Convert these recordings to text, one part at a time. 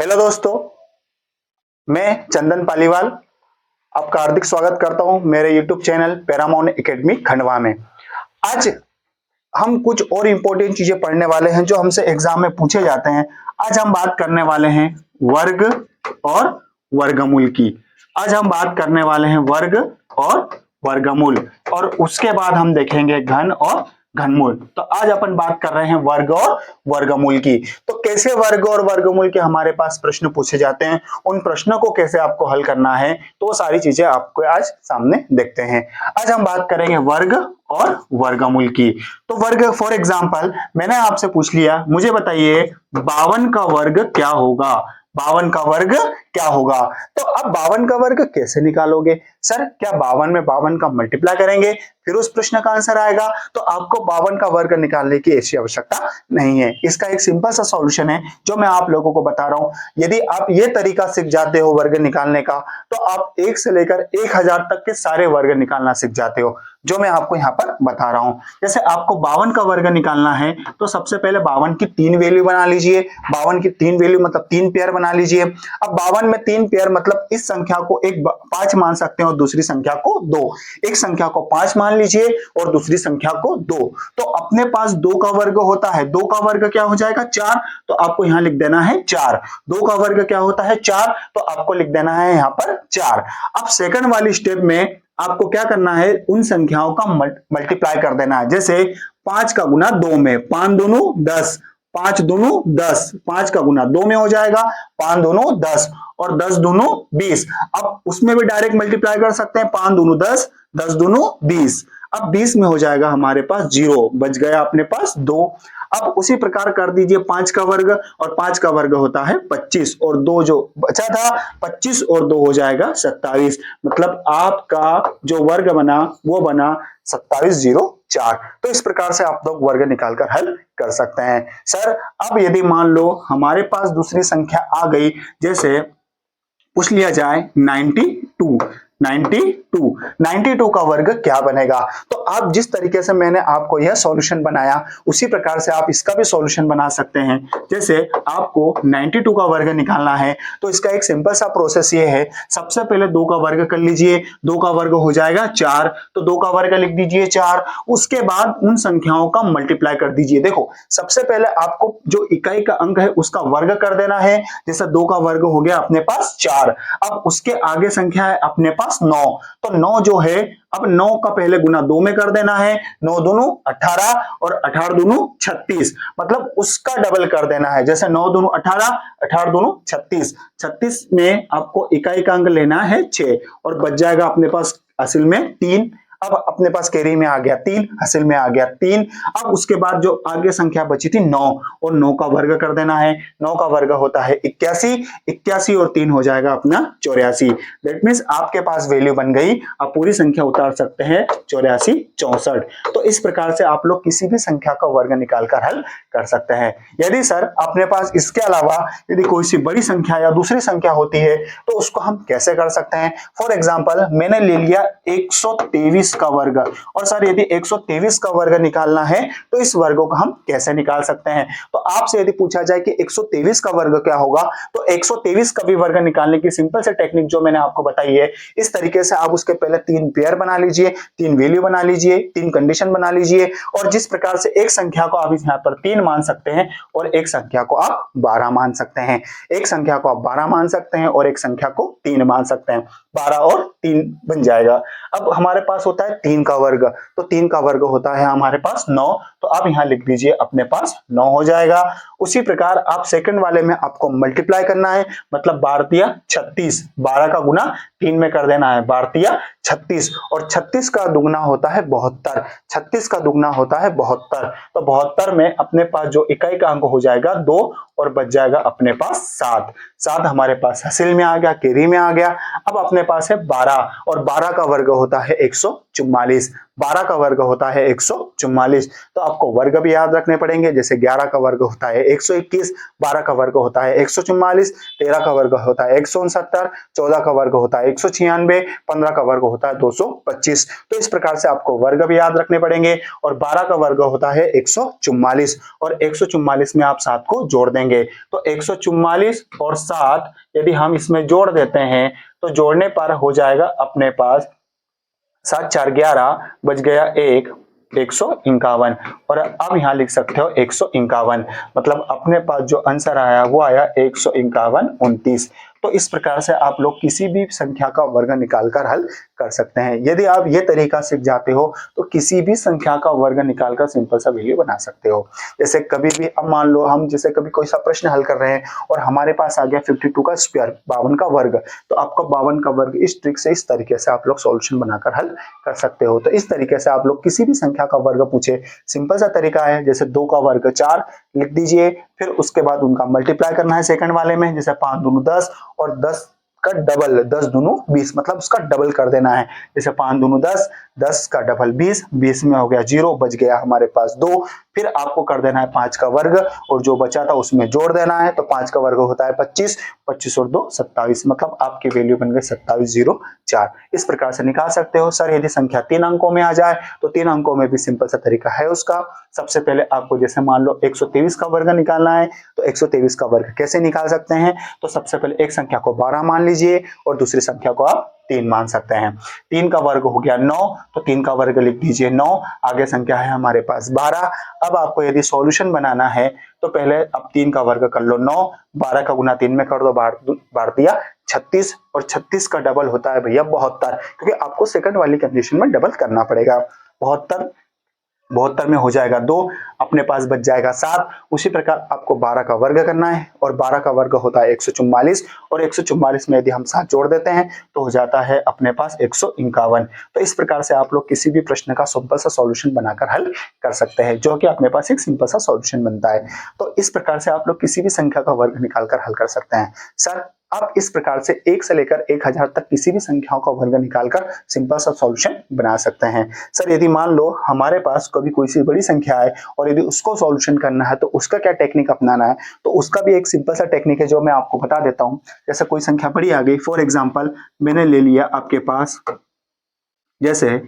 Hello दोस्तों, मैं चंदन पालीवाल आपका हार्दिक स्वागत करता हूं मेरे YouTube channel Paramount academy Khandwa में। आज हम कुछ और इंपॉर्टेंट चीजें पढ़ने वाले हैं जो हमसे एग्जाम में पूछे जाते हैं। आज हम बात करने वाले हैं वर्ग और वर्गमूल की। आज हम बात करने वाले हैं वर्ग और वर्गमूल, और उसके बाद हम देखेंगे घन और घनमूल। तो आज अपन बात कर रहे हैं वर्ग और वर्गमूल की। तो कैसे वर्ग और वर्गमूल के हमारे पास प्रश्न पूछे जाते हैं, उन प्रश्नों को कैसे आपको हल करना है, तो वो सारी चीजें आपको आज सामने देखते हैं। आज हम बात करेंगे वर्ग और वर्गमूल की। तो वर्ग, फॉर एग्जाम्पल मैंने आपसे पूछ लिया, मुझे बताइए 52 का वर्ग क्या होगा। 52 का वर्ग क्या होगा? तो अब 52 का वर्ग कैसे निकालोगे? सर, क्या 52 में 52 का मल्टीप्लाई करेंगे फिर उस प्रश्न का आंसर आएगा? तो आपको 52 का वर्ग निकालने की ऐसी आवश्यकता नहीं है। इसका एक सिंपल सा सॉल्यूशन है जो मैं आप लोगों को बता रहा हूं। यदि आप ये तरीका सीख जाते हो वर्ग निकालने का, तो आप 1 से लेकर 1000 तक के सारे वर्ग निकालना सीख जाते हो, जो मैं आपको यहाँ पर बता रहा हूं। जैसे आपको 52 का वर्ग निकालना है, तो सबसे पहले 52 की 3 वैल्यू बना लीजिए। 52 की 3 वैल्यू मतलब 3 पेयर बना लीजिए। अब 52 में 3 पेयर मतलब इस संख्या को एक 5 मान सकते हैं और दूसरी संख्या को 2। एक संख्या को 5 मान लीजिए और दूसरी संख्या को 2। तो अपने पास 2 का वर्ग होता है, 2 का वर्ग क्या हो जाएगा? 4। तो आपको यहां लिख देना है 4। 2 का वर्ग क्या होता है? 4। तो आपको लिख देना है यहां पर 4। अब सेकंड वाली स्टेप में आपको क्या करना है? उन संख्याओं का मल्टीप्लाई कर देना है। जैसे 5 का गुना 2 में, 5 दूनों 10, 5 दूनों 10, 5 का गुना 2 में हो जाएगा 5 दूनों 10 और 10 दूनों 20। अब उसमें भी डायरेक्ट मल्टीप्लाई कर सकते हैं, 5 दूनों 10, 10 दूनों 20। अब 20 में हो जाएगा हमारे पास 0, बच गया अपने पास 2। अब उसी प्रकार कर दीजिए 5 का वर्ग, और 5 का वर्ग होता है 25, और 2 जो बचा था 25 और 2 हो जाएगा 27। मतलब आपका जो वर्ग बना वो बना 2704। तो इस प्रकार से आप लोग वर्ग निकालकर हल कर सकते हैं। सर, अब यदि मान लो हमारे पास दूसरी संख्या आ गई, जैसे पूछ लिया जाए 92, 92 का वर्ग क्या बनेगा? तो आप जिस तरीके से मैंने आपको यह सॉल्यूशन बनाया, उसी प्रकार से आप इसका भी सॉल्यूशन बना सकते हैं। जैसे आपको 92 का वर्ग निकालना है, तो इसका एक सिंपल सा प्रोसेस ये है, सबसे पहले 2 का वर्ग कर लीजिए। 2 का वर्ग हो जाएगा 4, तो 2 का वर्ग लिख दीजिए 4। उसके बाद उन संख्याओं का मल्टीप्लाई कर दीजिए। देखो, सबसे पहले आपको जो इकाई का अंक है उसका वर्ग कर देना है। जैसे 2 का वर्ग हो गया अपने पास 4। अब उसके आगे संख्या है अपने पास 9, तो 9 जो है, अब 9 का पहले गुना 2 में कर देना है। 9 दूनों 18 और 18 दूनों 36, मतलब उसका डबल कर देना है। जैसे 9 दूनों 18, 18 दूनों 36, 36 में आपको इकाई का अंक लेना है 6, और बच जाएगा अपने पास असल में 3। अब अपने पास कैरी में आ गया 3, हासिल में आ गया 3। अब उसके बाद जो आगे संख्या बची थी 9, और 9 का वर्ग कर देना है। 9 का वर्ग होता है 81, 81 और 3 हो जाएगा अपना 84। दैट मीन्स आपके पास वैल्यू बन गई, आप पूरी संख्या उतार सकते हैं 84, 64। तो इस प्रकार से आप लोग किसी भी संख्या का वर्ग निकालकर हल कर सकते हैं। यदि सर अपने पास इसके अलावा यदि कोई सी बड़ी संख्या या दूसरी संख्या होती है, तो उसको हम कैसे कर सकते हैं? फॉर एग्जाम्पल मैंने ले लिया 123 का वर्ग, और सर यदि 123 का वर्ग निकालना है तो इस वर्ग को हम कैसे निकाल सकते हैं? तो आपसे यदि पूछा जाए कि 123 का वर्ग क्या होगा, तो 123 का भी वर्ग निकालने की सिंपल से टेक्निक जो मैंने आपको बताई है, इस तरीके से आप उसके पहले 3 पेयर बना लीजिए, 3 वैल्यू बना लीजिए, 3 कंडीशन बना लीजिए, और जिस प्रकार से एक संख्या को आप यहाँ पर 3 मान सकते हैं और एक संख्या को आप 12 मान सकते हैं। एक संख्या को आप 12 मान सकते हैं और एक संख्या को 3 मान सकते हैं। 12 और 3 बन जाएगा। अब हमारे पास होता है 3 का वर्ग, तो 3 का वर्ग होता है हमारे पास 9, तो आप यहां लिख दीजिए अपने पास 9 हो जाएगा। उसी प्रकार आप सेकंड वाले में आपको मल्टीप्लाई करना है, मतलब 12 36, 12 का गुना 3 में कर देना है, 12 36, और 36 का दुगना होता है 72, 36 का दुगना होता है 72। तो 72 में अपने पास जो इकाई का अंक हो जाएगा 2, और बच जाएगा अपने पास 7। 7 हमारे पास हासिल में आ गया, कैरी में आ गया। अब अपने पास है 12, और 12 का वर्ग होता है 144। 12 का वर्ग होता है 144, तो आपको वर्ग भी याद रखने पड़ेंगे। जैसे 11 का वर्ग होता है 121, 12 का वर्ग होता है 144, 13 का वर्ग होता है 169, 14 का वर्ग होता है 196, 15 का वर्ग होता है 225। तो इस प्रकार से आपको वर्ग भी याद रखने पड़ेंगे। और 12 का वर्ग होता है 144 और 144 में आप 7 को जोड़ देंगे। तो 144 और 7 यदि हम इसमें जोड़ देते हैं तो जोड़ने पर हो जाएगा अपने पास 7 4 11 बच गया 151। और अब यहां लिख सकते हो 151, मतलब अपने पास जो आंसर आया वो आया 151 29। तो इस प्रकार से आप लोग किसी भी संख्या का वर्ग निकालकर हल कर सकते हैं। यदि आप ये तरीका सीख जाते हो तो किसी भी संख्या का वर्ग निकालकर सिंपल सा वैल्यू बना सकते हो। जैसे कभी भी अब मान लो हम जैसे कभी कोई सा प्रश्न हल कर रहे हैं और हमारे पास आ गया 52 का स्क्वायर, 52 का वर्ग, तो आपको 52 का वर्ग इस ट्रिक से इस तरीके से आप लोग सॉल्यूशन बनाकर हल कर सकते हो। तो इस तरीके से आप लोग किसी भी संख्या का वर्ग पूछे, सिंपल सा तरीका है, जैसे 2 का वर्ग 4 लिख दीजिए, फिर उसके बाद उनका मल्टीप्लाई करना है सेकंड वाले में, जैसे 5 दूनी 10 और 10 का डबल 10 दूनी 20, मतलब उसका डबल कर देना है। जैसे 5 दूनी 10, 10 का डबल 20, 20 में हो गया 0, बच गया हमारे पास 2। फिर आपको कर देना है 5 का वर्ग और जो बचा था उसमें जोड़ देना है। तो 5 का वर्ग होता है 25, 25 और 2 27, मतलब आपकी वैल्यू बन गई 2704। इस प्रकार से निकाल सकते हो। सर यदि संख्या 3 अंकों में आ जाए तो 3 अंकों में भी सिंपल सा तरीका है उसका। सबसे पहले आपको जैसे मान लो 123 का वर्ग निकालना है, तो 123 का वर्ग कैसे निकाल सकते हैं? तो सबसे पहले एक संख्या को 12 मान लीजिए और दूसरी संख्या को आप 3 मान सकते हैं। 3 का वर्ग हो गया 9, तो 3 का वर्ग लिख दीजिए 9, आगे संख्या है हमारे पास 12। अब आपको यदि सॉल्यूशन बनाना है तो पहले अब 3 का वर्ग कर लो 9, 12 का गुना 3 में कर दो, बार दिया 36, और 36 का डबल होता है भैया 72, क्योंकि आपको सेकंड वाली कंडीशन में डबल करना पड़ेगा। 72 में हो जाएगा 2, अपने पास बच जाएगा 7। उसी प्रकार आपको 12 का वर्ग करना है और 12 का वर्ग होता है 144, और 144 में यदि हम 7 जोड़ देते हैं तो हो जाता है अपने पास 151। तो इस प्रकार से आप लोग किसी भी प्रश्न का सिंपल सा सॉल्यूशन बनाकर हल कर सकते हैं, जो कि अपने पास एक सिंपल सा सॉल्यूशन बनता है। तो इस प्रकार से आप लोग किसी भी संख्या का वर्ग निकालकर हल कर सकते हैं। सर आप इस प्रकार से 1 से लेकर 1000 तक किसी भी संख्याओं का वर्ग निकालकर सिंपल सा सॉल्यूशन बना सकते हैं। सर यदि मान लो हमारे पास कभी कोई सी बड़ी संख्या है और यदि उसको सॉल्यूशन करना है तो उसका क्या टेक्निक अपनाना है, तो उसका भी एक सिंपल सा टेक्निक है जो मैं आपको बता देता हूं। जैसे कोई संख्या बड़ी आ गई, फॉर एग्जांपल मैंने ले लिया आपके पास जैसे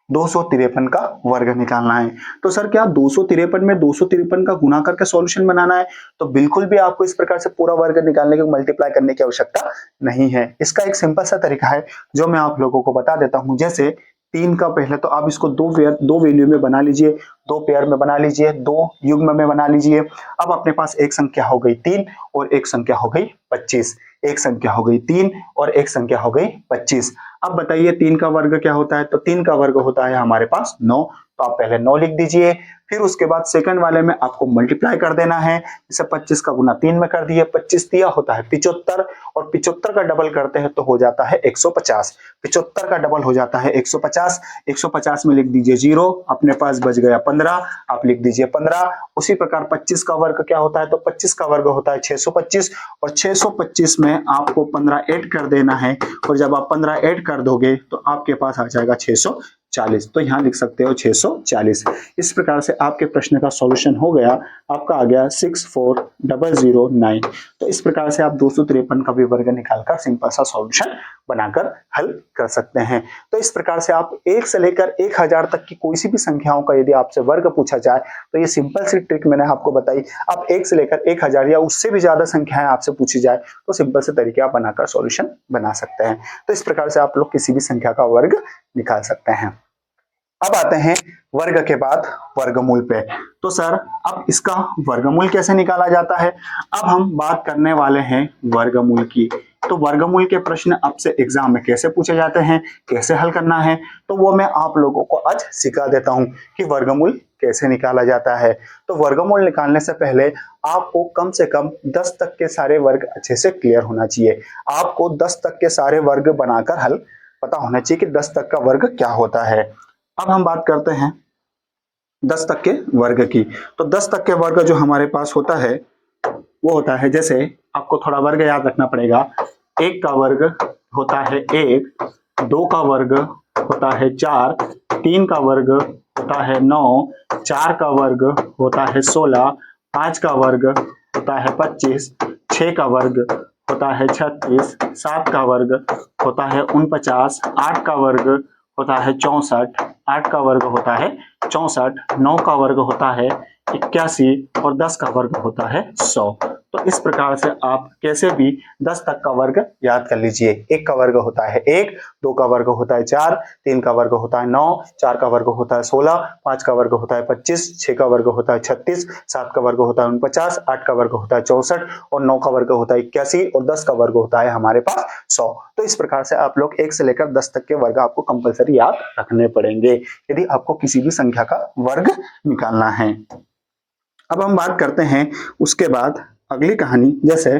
253 का वर्ग निकालना है, तो सर क्या 253 में 253 का गुना करके सॉल्यूशन बनाना है? तो बिल्कुल भी आपको इस प्रकार से पूरा वर्ग निकालने के मल्टीप्लाई करने की आवश्यकता नहीं है। इसका एक सिंपल सा तरीका है जो मैं आप लोगों को बता देता हूं। जैसे 3 का पहले तो आप इसको दो वैल्यू में बना लीजिए, 2 पेयर में बना लीजिए, 2 युग्म में बना लीजिए। अब अपने पास एक संख्या हो गई 3 और एक संख्या हो गई 25, एक संख्या हो गई 3 और एक संख्या हो गई 25। अब बताइए 3 का वर्ग क्या होता है? तो 3 का वर्ग होता है हमारे पास 9, तो आप पहले 9 लिख दीजिए। फिर उसके बाद सेकंड वाले में आपको मल्टीप्लाई कर देना है, जैसे 25 का गुना 3 में कर दिए, 25 दिया होता है 75, और 75 का डबल करते हैं तो हो जाता है 150। 75 का डबल हो जाता है 150, 150 में लिख दीजिए 0, अपने पास बच गया 15, आप लिख दीजिए 15। उसी प्रकार 25 का वर्ग क्या होता है? तो 25 का वर्ग होता है 625, और 625 में आपको 15 ऐड कर देना है, और जब आप 15 ऐड कर दोगे तो आपके पास आ जाएगा 640। तो यहां लिख सकते हो 640। इस प्रकार से आपके प्रश्न का सॉल्यूशन हो गया, आपका आ गया 64009। तो इस प्रकार से आप 253 का भी वर्ग निकालकर सिंपल सा सॉल्यूशन बनाकर हल कर सकते हैं। तो इस प्रकार से आप 1 से लेकर 1000 तक की कोई सी भी संख्याओं का यदि आपसे वर्ग पूछा जाए तो ये सिंपल सी ट्रिक मैंने आपको बताई। आप 1 से लेकर 1000 या उससे भी ज्यादा संख्याएं आपसे पूछी जाए तो सिंपल से तरीके आप बनाकर सॉल्यूशन बना सकते हैं। तो इस प्रकार से आप लोग किसी भी संख्या का वर्ग निकाल सकते हैं। अब आते हैं वर्ग के बाद वर्गमूल पे। तो सर अब इसका वर्गमूल कैसे निकाला जाता है? अब हम बात करने वाले हैं वर्गमूल की। तो वर्गमूल के प्रश्न अब से एग्जाम में कैसे पूछे जाते हैं, कैसे हल करना है, तो वो मैं आप लोगों को आज सिखा देता हूं कि वर्गमूल कैसे निकाला जाता है। तो वर्गमूल निकालने से पहले आपको कम से कम 10 तक के सारे वर्ग अच्छे से क्लियर होना चाहिए। आपको 10 तक के सारे वर्ग बनाकर हल पता होना चाहिए कि 10 तक का वर्ग क्या होता है। अब हम बात करते हैं 10 तक के वर्ग की। तो 10 तक के वर्ग जो हमारे पास होता है वो होता है, जैसे आपको थोड़ा वर्ग याद रखना पड़ेगा। 1 का वर्ग होता है 1, 2 का वर्ग होता है 4, 3 का वर्ग होता है 9, 4 का वर्ग होता है 16, 5 का वर्ग होता है 25, 6 का वर्ग होता है 36, 7 का वर्ग होता है 49, 8 का वर्ग होता है 64, 8 का वर्ग होता है 64, 9 का वर्ग होता है 81 और 10 का वर्ग होता है 100। तो इस प्रकार से आप कैसे भी 10 तक का वर्ग याद कर लीजिए। 1 का वर्ग होता है 1, 2 का वर्ग होता है 4, 3 का वर्ग होता है 9, 4 का वर्ग होता है 16, 5 का वर्ग होता है 25, 6 का वर्ग होता है 36, 7 का वर्ग होता है 49, 8 का वर्ग होता है 64 और 9 का वर्ग होता है 81 और 10 का वर्ग होता है हमारे पास 100। तो इस प्रकार से आप लोग 1 से लेकर 10 तक के वर्ग आपको कंपलसरी याद रखने पड़ेंगे यदि आपको किसी भी संख्या का वर्ग निकालना है। अब हम बात करते हैं उसके बाद अगली कहानी। जैसे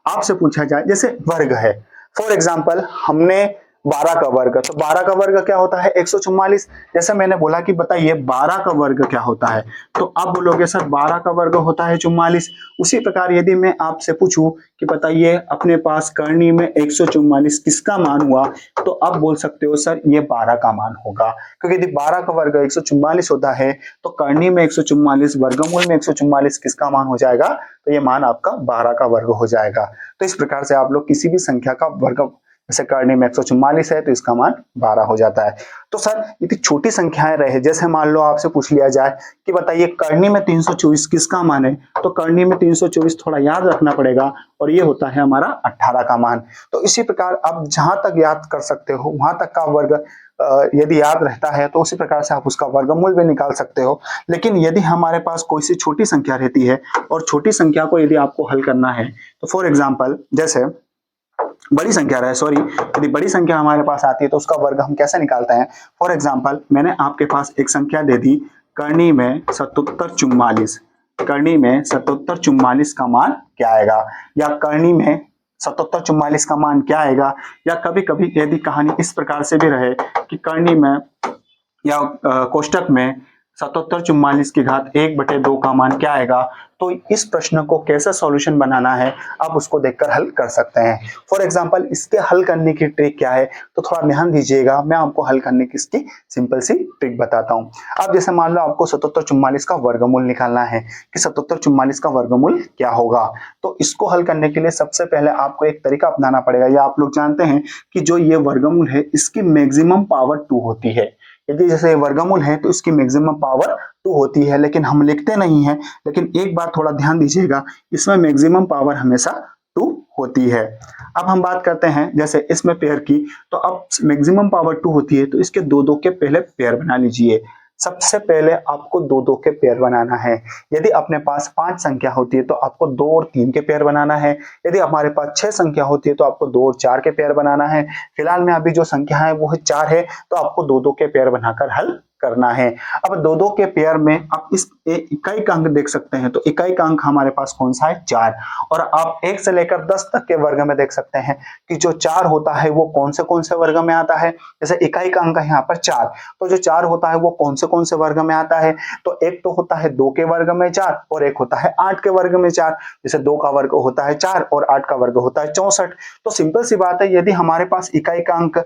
आपसे पूछा जाए, जैसे वर्ग है, फॉर एग्जाम्पल हमने 12 का वर्ग, तो 12 का वर्ग क्या होता है 144। जैसे मैंने बोला कि बताइए 12 का वर्ग क्या होता है, तो आप बोलोगे सर 12 का वर्ग होता है 44। उसी प्रकार यदि मैं आपसे पूछूं कि बताइए अपने पास करनी में 144 किसका मान हुआ, तो आप बोल सकते हो सर ये 12 का मान होगा, क्योंकि यदि 12 का वर्ग 144 होता है तो करनी में 144, वर्गमूल में 144 किसका मान हो जाएगा, तो ये मान आपका 12 का वर्ग हो जाएगा। तो इस प्रकार से आप लोग किसी भी संख्या का वर्ग, जैसे करनी में 144 है तो इसका मान 12 हो जाता है। तो सर यदि छोटी संख्याएं रहे, जैसे मान लो आपसे पूछ लिया जाए कि बताइए करनी में 324 किसका मान है, तो करनी में 324 थोड़ा याद रखना पड़ेगा और ये होता है हमारा 18 का मान। तो इसी प्रकार आप जहां तक याद कर सकते हो वहां तक का वर्ग यदि याद रहता है तो उसी प्रकार से आप उसका वर्गमूल भी निकाल सकते हो। लेकिन यदि हमारे पास कोई सी छोटी संख्या रहती है और छोटी संख्या को यदि आपको हल करना है, तो फॉर एग्जाम्पल जैसे बड़ी संख्या रहे, सॉरी, यदि बड़ी संख्या हमारे पास आती है तो उसका वर्ग हम कैसे निकालते हैं। फॉर एग्जाम्पल मैंने आपके पास एक संख्या दे दी करनी में 7744, करनी में 7744 का मान क्या आएगा, या करनी में 7744 का मान क्या आएगा, या कभी कभी यदि कहानी इस प्रकार से भी रहे कि करनी में या कोष्टक में 7744 की घात 1/2 का मान क्या आएगा, तो इस प्रश्न को कैसे सॉल्यूशन बनाना है आप उसको देखकर हल कर सकते हैं। फॉर एग्जांपल इसके हल करने की ट्रिक क्या है, तो थोड़ा ध्यान दीजिएगा, मैं आपको हल करने की इसकी सिंपल सी ट्रिक बताता हूं। अब जैसे मान लो आपको 7744 का वर्गमूल निकालना है कि 7744 का वर्गमूल क्या होगा, तो इसको हल करने के लिए सबसे पहले आपको एक तरीका अपनाना पड़ेगा। या आप लोग जानते हैं कि जो ये वर्गमूल है इसकी मैक्सिमम पावर 2 होती है। यदि जैसे वर्गमूल है तो इसकी मैक्सिमम पावर 2 होती है, लेकिन हम लिखते नहीं है। लेकिन एक बात थोड़ा ध्यान दीजिएगा, इसमें मैक्सिमम पावर हमेशा 2 होती है। अब हम बात करते हैं जैसे इसमें पेयर की, तो अब मैक्सिमम पावर 2 होती है तो इसके दो दो के पहले पेयर बना लीजिए। सबसे पहले आपको दो दो के पेयर बनाना है। यदि अपने पास 5 संख्या होती है तो आपको 2 और 3 के पेयर बनाना है। यदि हमारे पास 6 संख्या होती है तो आपको 2 और 4 के पेयर बनाना है। फिलहाल में अभी जो संख्या है वो है 4 है, तो आपको दो दो के पेयर बनाकर हल करना है। अब दो दो के पेयर में आप इस इकाई का अंक देख सकते हैं, तो इकाई का अंक हमारे पास कौन सा है 4। और आप 1 से लेकर 10 तक के वर्ग में देख सकते हैं कि जो 4 होता है वो कौन से वर्ग में आता है। जैसे इकाई का अंक है यहाँ पर 4, तो जो 4 होता है वो कौन से वर्ग में आता है, तो एक तो होता है 2 के वर्ग में 4 और एक होता है 8 के वर्ग में 4। जैसे 2 का वर्ग होता है 4 और 8 का वर्ग होता है 64। तो सिंपल सी बात है, यदि हमारे पास इकाई का अंक,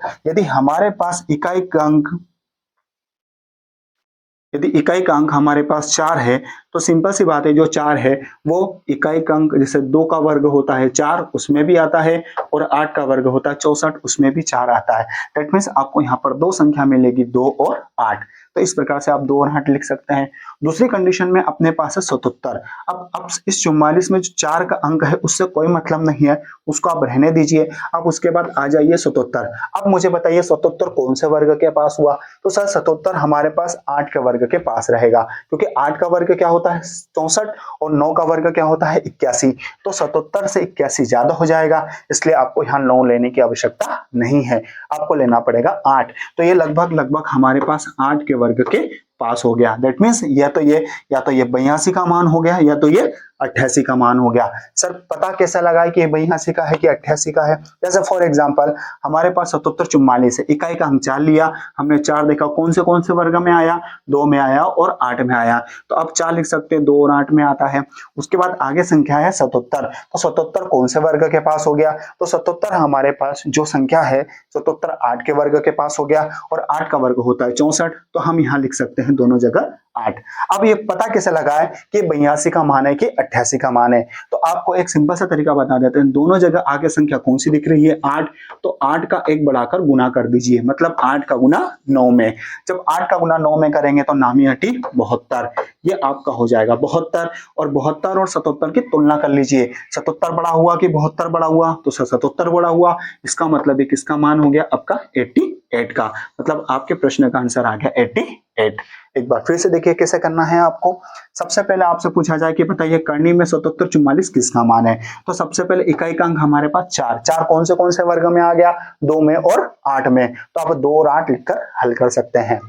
यदि इकाई का अंक हमारे पास 4 है, तो सिंपल सी बात है जो 4 है वो इकाई का अंक, जैसे 2 का वर्ग होता है 4 उसमें भी आता है और 8 का वर्ग होता है 64 उसमें भी 4 आता है। दैट मीन्स आपको यहाँ पर 2 संख्या मिलेगी 2 और 8। तो इस प्रकार से आप 2 और 8 लिख सकते हैं। दूसरी कंडीशन में अपने पास है 77। अब इस 44 में जो 4 का अंक है उससे कोई मतलब नहीं है, उसको आप रहने दीजिए। अब उसके बाद आ जाइए 77। अब मुझे बताइए 77 कौन से वर्ग के पास हुआ, तो सर 77 हमारे पास 8 के वर्ग के पास रहेगा, क्योंकि 8 का वर्ग क्या होता है 64 और 9 का वर्ग क्या होता है 81। तो 77 से 81 ज्यादा हो जाएगा, इसलिए आपको यहाँ 9 लेने की आवश्यकता नहीं है, आपको लेना पड़ेगा 8। तो ये लगभग हमारे पास 8 के वर्ग के पास हो गया। दैट मीन्स या तो ये 82 का मान हो गया या तो ये 88 का मान हो गया। सर पता कैसा लगा कि ये 82 का है कि 88 का है। जैसे फॉर एग्जांपल हमारे पास 77 44 है, इकाई का हम 4 लिया, हमने 4 देखा कौन से वर्ग में आया, 2 में आया और 8 में आया, तो अब 4 लिख सकते हैं 2 और 8 में आता है। उसके बाद आगे संख्या है 77, तो 77 कौन से वर्ग के पास हो गया, तो 77 हमारे पास जो संख्या है 77 8 के वर्ग के पास हो गया और 8 का वर्ग होता है 64, तो हम यहाँ लिख सकते हैं दोनों जगह 8। अब ये पता कैसे लगाए कि 82 का मान है कि 88 का मान है, तो आपको एक सिंपल सा तरीका बता देते हैं। दोनों जगह आगे संख्या कौन सी दिख रही है? 8। तो 8 का 1 बढ़ाकर गुना कर दीजिए, मतलब 8 का गुना 9 में। जब 8 का गुना 9 में करेंगे तो नामी अटी 72, ये आपका हो जाएगा 72। और 72 और 77 की तुलना कर लीजिए, 77 बड़ा हुआ कि 72 बड़ा हुआ? तो 77 बड़ा हुआ। इसका मतलब है किसका मान हो गया आपका? 88 का। मतलब आपके प्रश्न का आंसर आ गया 88। एक बार फिर से देखिए कैसे करना है आपको। सबसे पहले आपसे पूछा जाए कि बताइए करनी में 77 44 किसका मान है? तो सबसे पहले इकाई का अंक हमारे पास 4, 4 कौन से वर्ग में आ गया? 2 में और 8 में, तो आप 2 और 8 लिखकर हल कर सकते हैं।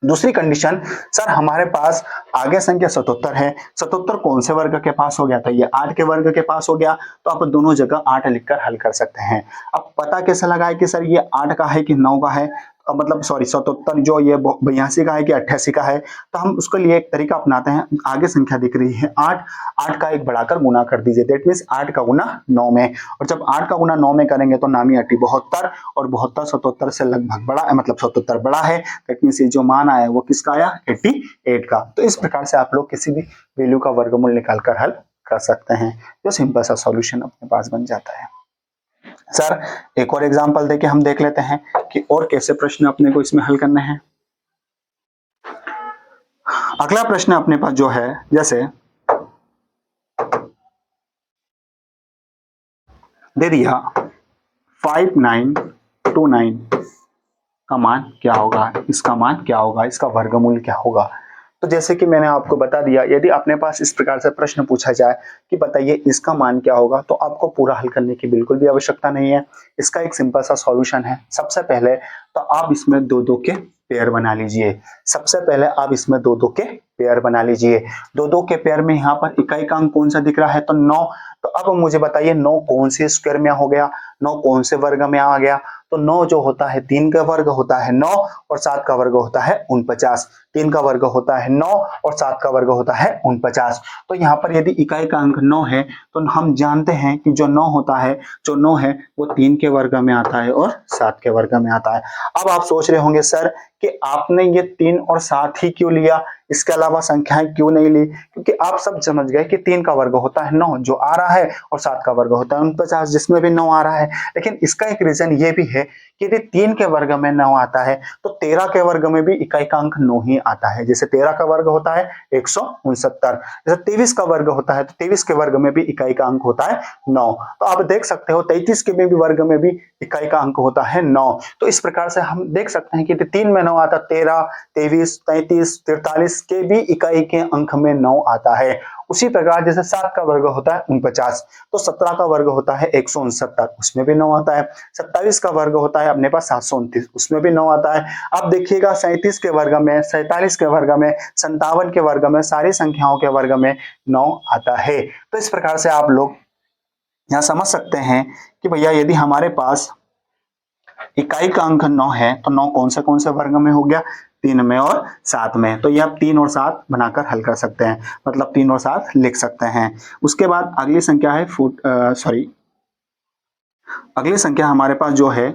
दूसरी कंडीशन, सर हमारे पास आगे संख्या 77 है, 77 कौन से वर्ग के पास हो गया? तो ये 8 के वर्ग के पास हो गया, तो आप दोनों जगह 8 लिखकर हल कर सकते हैं। अब पता कैसे लगाए कि सर ये 8 का है कि 9 का है? मतलब सॉरी 77 जो ये 82 का है कि 88 का है? तो हम उसके लिए एक तरीका अपनाते हैं। आगे संख्या दिख रही है 8, 8 का 1 बढ़ाकर गुना कर दीजिए, दैट मीन्स 8 का गुना 9 में। और जब 8 का गुना 9 में करेंगे तो नामी अटी 72, और 72 77 से लगभग बड़ा है, मतलब 77 बड़ा है, दैट मीन्स ये जो मान आया वो किसका आया? 88 का। तो इस प्रकार से आप लोग किसी भी वैल्यू का वर्गमूल निकालकर हल कर सकते हैं, जो सिंपल सा सॉल्यूशन अपने पास बन जाता है। सर एक और एग्जांपल देके हम देख लेते हैं कि और कैसे प्रश्न अपने को इसमें हल करने हैं। अगला प्रश्न अपने पास जो है, जैसे दे दिया 5929 का मान क्या होगा? इसका मान क्या होगा? इसका वर्गमूल क्या होगा? तो जैसे कि मैंने आपको बता दिया, यदि अपने पास इस प्रकार से प्रश्न पूछा जाए कि बताइए इसका मान क्या होगा, तो आपको पूरा हल करने की बिल्कुल भी आवश्यकता नहीं है। इसका एक सिंपल सा सॉल्यूशन है। सबसे पहले तो आप इसमें दो दो के पेयर बना लीजिए। सबसे पहले आप इसमें दो दो के पेयर बना लीजिए। दो दो के पेयर में यहाँ पर इकाई का अंक कौन सा दिख रहा है? तो 9। तो अब मुझे बताइए 9 कौन से स्क्वायर में हो गया? 9 कौन से वर्ग में आ गया? तो 9 जो होता है 3 का वर्ग होता है 9, और 7 का वर्ग होता है 49। 3 का वर्ग होता है 9 और 7 का वर्ग होता है 49। तो यहाँ पर यदि इकाई का अंक 9 है तो हम जानते हैं कि जो 9 होता है, जो 9 है वो 3 के वर्ग में आता है और 7 के वर्ग में आता है। अब आप सोच रहे होंगे सर कि आपने ये 3 और 7 ही क्यों लिया, इसके अलावा संख्याएं क्यों नहीं ली? क्योंकि आप सब समझ गए कि 3 का वर्ग होता है 9 जो आ रहा है, और 7 का वर्ग होता है 49 जिसमें भी 9 आ रहा है। लेकिन इसका एक रीजन ये भी है कि यदि 3 के वर्ग में 9 आता है तो 13 के वर्ग में भी इकाई का अंक 9 ही आता है। जैसे 13 का वर्ग होता है 169, जैसे 23 का वर्ग होता है तो 23 के वर्ग में भी इकाई का अंक होता है 9। तो आप देख सकते हो 33 के भी वर्ग में भी इकाई का अंक होता है 9। तो इस प्रकार से हम देख सकते हैं कि 3 में 9 आता, 13, 23, 33, 43 के भी इकाई के अंक में 9 आता है। उसी प्रकार जैसे 7 का वर्ग होता है 49, तो 17 का वर्ग होता है 169, उसमें भी 9 आता है। 27 का वर्ग होता है अपने पास 729, उसमें भी 9 आता है। अब देखिएगा 37 के वर्ग में, 47 के वर्ग में, 57 के वर्ग में, सारी संख्याओं के वर्ग में 9 आता है। तो इस प्रकार से आप लोग यहाँ समझ सकते हैं कि भैया यदि हमारे पास इकाई का अंक 9 है तो 9 कौन से वर्ग में हो गया? 3 में और 7 में। तो ये आप 3 और 7 बनाकर हल कर सकते हैं, मतलब 3 और 7 लिख सकते हैं। उसके बाद अगली संख्या है अगली संख्या हमारे पास जो है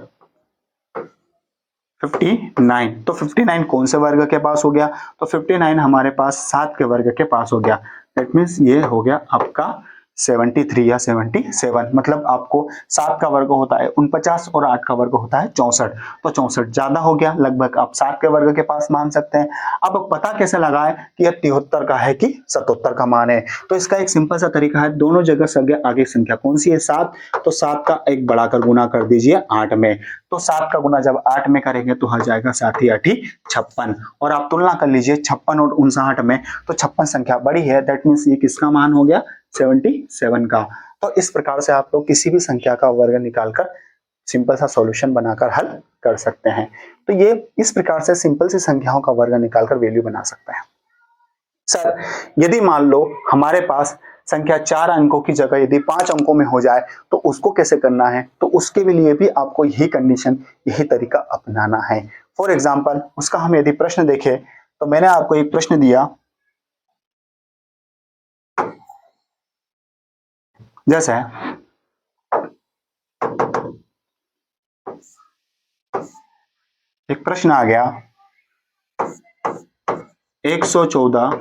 59। तो 59 कौन से वर्ग के पास हो गया? तो 59 हमारे पास 7 के वर्ग के पास हो गया। दैट मीन्स ये हो गया आपका 73 या 77, मतलब आपको 7 का वर्ग होता है 49 और 8 का वर्ग होता है 64। तो 64 ज्यादा हो गया, लगभग आप 7 के वर्ग के पास मान सकते हैं। अब पता कैसे लगाए कि यह 73 का है कि 77 का मान है? तो इसका एक सिंपल सा तरीका है, दोनों जगह संख्या आगे संख्या कौन सी है? 7। तो 7 का 1 बढ़ाकर गुना कर दीजिए 8 में। तो 7 का गुना जब 8 में करेंगे तो हो जाएगा 7 8 56। और आप तुलना कर लीजिए 56 और 59 में, तो 56 संख्या बड़ी है, दैट मीन्स ये किसका मान हो गया? 77 का। तो इस प्रकार से आप लोग किसी भी संख्या का वर्ग निकालकर सिंपल सा सॉल्यूशन बनाकर हल कर सकते हैं। तो ये इस प्रकार से सिंपल सी संख्याओं का वर्ग निकालकर वैल्यू बना सकते हैं। सर यदि मान लो हमारे पास संख्या 4 अंकों की जगह यदि 5 अंकों में हो जाए तो उसको कैसे करना है? तो उसके लिए भी आपको यही कंडीशन, यही तरीका अपनाना है। फॉर एग्जाम्पल उसका हम यदि प्रश्न देखें तो मैंने आपको एक प्रश्न दिया, जैसे एक प्रश्न आ गया 114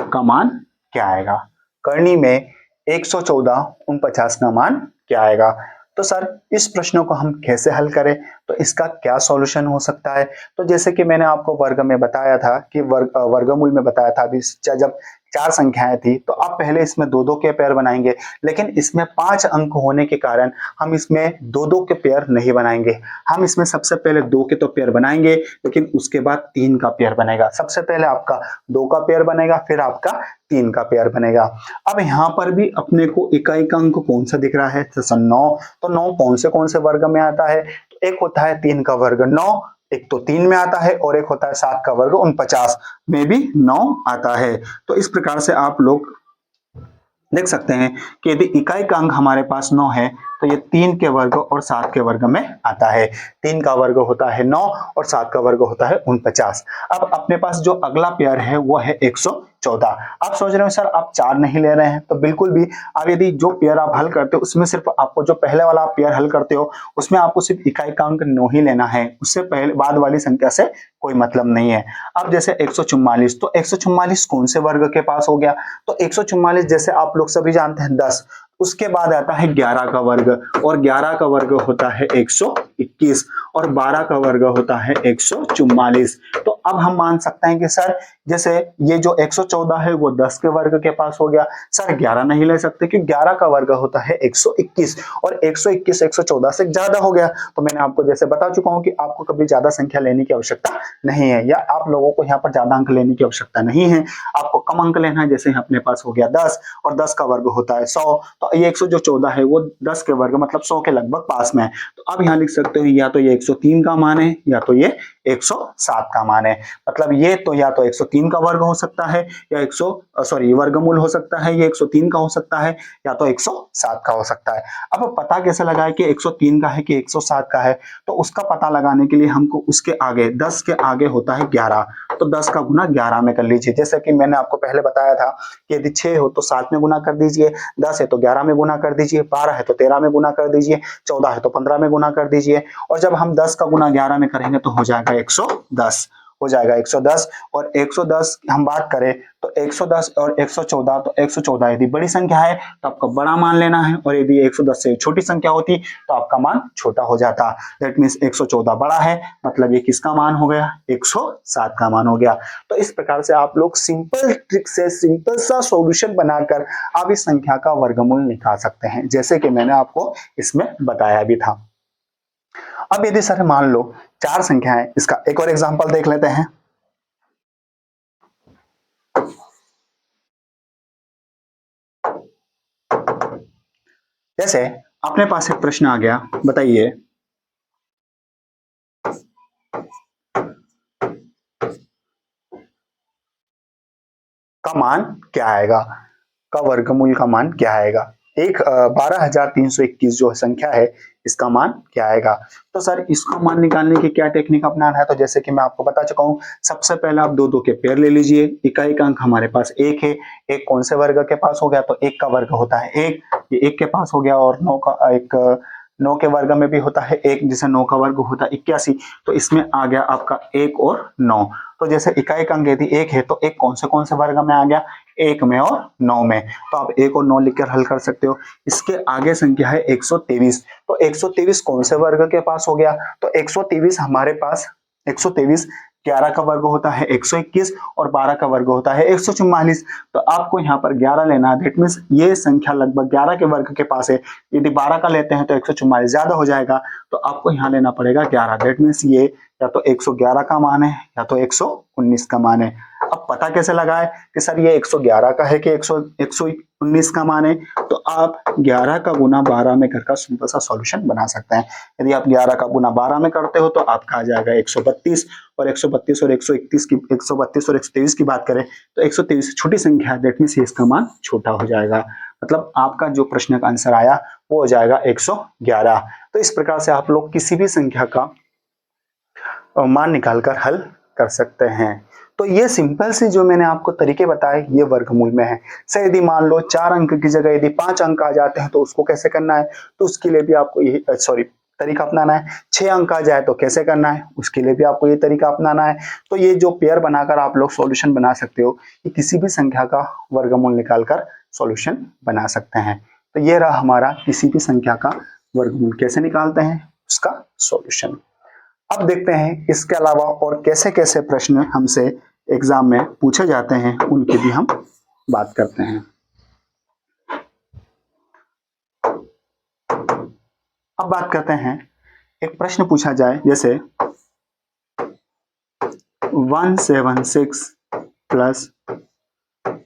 का मान क्या आएगा? करनी में 114 का मान क्या आएगा? तो सर इस प्रश्नों को हम कैसे हल करें, तो इसका क्या सॉल्यूशन हो सकता है? तो जैसे कि मैंने आपको वर्ग में बताया था कि वर्गमूल में बताया था, अभी जब 4 संख्याएं थी तो आप पहले इसमें 2-2 के पेयर बनाएंगे, लेकिन इसमें 5 अंक होने के कारण हम इसमें 2-2 के पेयर नहीं बनाएंगे। हम इसमें सबसे पहले 2 के तो पेयर बनाएंगे, लेकिन उसके बाद 3 का पेयर बनेगा। सबसे पहले आपका 2 का पेयर बनेगा, फिर आपका 3 का पेयर बनेगा। अब यहाँ पर भी अपने को इकाई का अंक कौन सा दिख रहा है? तो 9। तो 9 कौन से वर्ग में आता है? तो एक होता है 3 का वर्ग 9, एक तो 3 में आता है, और एक होता है 7 का वर्ग 49 में भी 9 आता है। तो इस प्रकार से आप लोग देख सकते हैं कि यदि इकाई का अंक हमारे पास 9 है तो ये 3 के वर्ग और 7 के वर्ग में आता है। 3 का वर्ग होता है 9 और 7 का वर्ग होता है 49। अब अपने पास जो अगला पेयर है वो है 114। आप सोच रहे हो सर आप 4 नहीं ले रहे हैं, तो बिल्कुल भी अब यदि जो पेयर आप हल करते हो उसमें सिर्फ आपको जो पहले वाला आप पेयर हल करते हो उसमें आपको सिर्फ इकाई का अंक 9 ही लेना है, उससे पहले बाद वाली संख्या से कोई मतलब नहीं है। अब जैसे 144, तो 144 कौन से वर्ग के पास हो गया? तो 144 जैसे आप लोग सभी जानते हैं 10, उसके बाद आता है 11 का वर्ग, और 11 का वर्ग होता है 121, और 12 का वर्ग होता है 144। तो अब हम मान सकते हैं कि सर जैसे ये जो 114 है वो 10 के वर्ग के पास हो गया, सर 11 नहीं ले सकते क्योंकि 11 का वर्ग होता है 121, और 121 114 से ज्यादा हो गया। तो मैंने आपको जैसे बता चुका हूं कि आपको कभी ज्यादा संख्या लेने की आवश्यकता नहीं है, या आप लोगों को यहाँ पर ज्यादा अंक लेने की आवश्यकता नहीं है, आपको कम अंक लेना है। जैसे अपने पास हो गया 10 और 10 का वर्ग होता है 100, तो ये 114 है वो 10 के वर्ग मतलब 100 के लगभग पास में है। तो अब यहाँ लिख सकते हो या तो ये 103 का मान है या तो ये 107 का मान है। मतलब ये तो या तो 103 का वर्ग हो सकता है या वर्गमूल हो सकता है, ये 103 का हो सकता है या तो 107 का हो सकता है। अब पता कैसे लगाए कि 103 का है कि 107 का है? तो उसका पता लगाने के लिए हमको उसके आगे 10 के आगे होता है 11, तो 10 का गुना 11 में कर लीजिए। जैसे कि मैंने आपको पहले बताया था कि यदि 6 हो तो 7 में गुना कर दीजिए, 10 है तो 11 में गुना कर दीजिए, 12 है तो 13 में गुना कर दीजिए, 14 है तो 15 में गुना कर दीजिए, और जब हम 10 का गुना 11 में करेंगे तो हो जाएगा 110, हो जाएगा 110। और 110 हम बात करें तो 110 और 114, तो 114 यदि बड़ी संख्या है तो आपका बड़ा मान लेना है, और यदि 110 से छोटी संख्या होती तो आपका मान छोटा हो जाता। दैट मीन्स 114 बड़ा है, मतलब ये किसका मान हो गया? 107 का मान हो गया। तो इस प्रकार से आप लोग सिंपल ट्रिक से सिंपल सा सॉल्यूशन बनाकर आप इस संख्या का वर्गमूल निकाल सकते हैं, जैसे कि मैंने आपको इसमें बताया भी था। अब यदि सर मान लो 4 संख्याएं, इसका एक और एग्जांपल देख लेते हैं। जैसे अपने पास एक प्रश्न आ गया, बताइए का मान क्या आएगा, का वर्गमूल का मान क्या आएगा? 12,321 जो संख्या है इसका मान क्या आएगा? तो सर इसका मान निकालने की क्या टेक्निक अपनाना है? तो जैसे कि मैं आपको बता चुका हूं, सबसे पहले आप 2-2 के पेयर ले लीजिए। इकाई का अंक हमारे पास 1 है, एक कौन से वर्ग के पास हो गया? तो 1 का वर्ग होता है 1, ये 1 के पास हो गया, और 9 के वर्ग में भी होता है 1, जिसे 9 का वर्ग होता है 81, तो इसमें आ गया आपका 1 और 9। तो जैसे इकाई का अंक यदि 1 है तो 1 कौन से वर्ग में आ गया? 1 में और 9 में, तो आप 1 और 9 लिखकर हल कर सकते हो। इसके आगे संख्या है 123, तो 123 कौन से वर्ग के पास हो गया? तो 123 हमारे पास 123 11 का वर्ग होता है 121, और 12 का वर्ग होता है 144। तो आपको यहाँ पर 11 लेना है, दैट मीन्स ये संख्या लगभग 11 के वर्ग के पास है। यदि 12 का लेते हैं तो 144 ज्यादा हो जाएगा, तो आपको यहाँ लेना पड़ेगा 11, दैट मीन्स ये या तो 111 का मान है या तो 119 का मान है। अब पता कैसे लगाए कि सर ये 111 का है कि 119 का मान है? तो आप 11 का गुना 12 में करके सिंपल सा सॉल्यूशन बना सकते हैं। यदि आप 11 का गुना 12 में करते हो तो आपका आ जाएगा 132, और 132 और 121 की 132 और 123 की बात करें तो 123 छोटी संख्या है, दैट मीन्स इसका मान छोटा हो जाएगा। मतलब आपका जो प्रश्न का आंसर आया वो हो जाएगा 111। तो इस प्रकार से आप लोग किसी भी संख्या का मान निकालकर हल कर सकते हैं। तो ये सिंपल सी जो मैंने आपको तरीके बताए ये वर्गमूल में है। सर यदि मान लो 4 अंक की जगह यदि 5 अंक आ जाते हैं तो उसको कैसे करना है? तो उसके लिए भी आपको यही तरीका अपनाना है। 6 अंक आ जाए तो कैसे करना है, उसके लिए भी आपको ये तरीका अपनाना है। तो ये जो पेयर बनाकर आप लोग सॉल्यूशन बना सकते हो, कि किसी भी संख्या का वर्गमूल निकालकर सॉल्यूशन बना सकते हैं। तो ये रहा हमारा किसी भी संख्या का वर्गमूल कैसे निकालते हैं उसका सॉल्यूशन। अब देखते हैं इसके अलावा और कैसे कैसे प्रश्न हमसे एग्जाम में पूछे जाते हैं, उनकी भी हम बात करते हैं। अब बात करते हैं, एक प्रश्न पूछा जाए जैसे 176 प्लस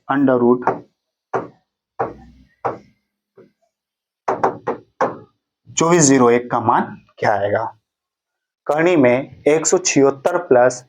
अंडर रूट 2401 का मान क्या आएगा। करनी में 176 प्लस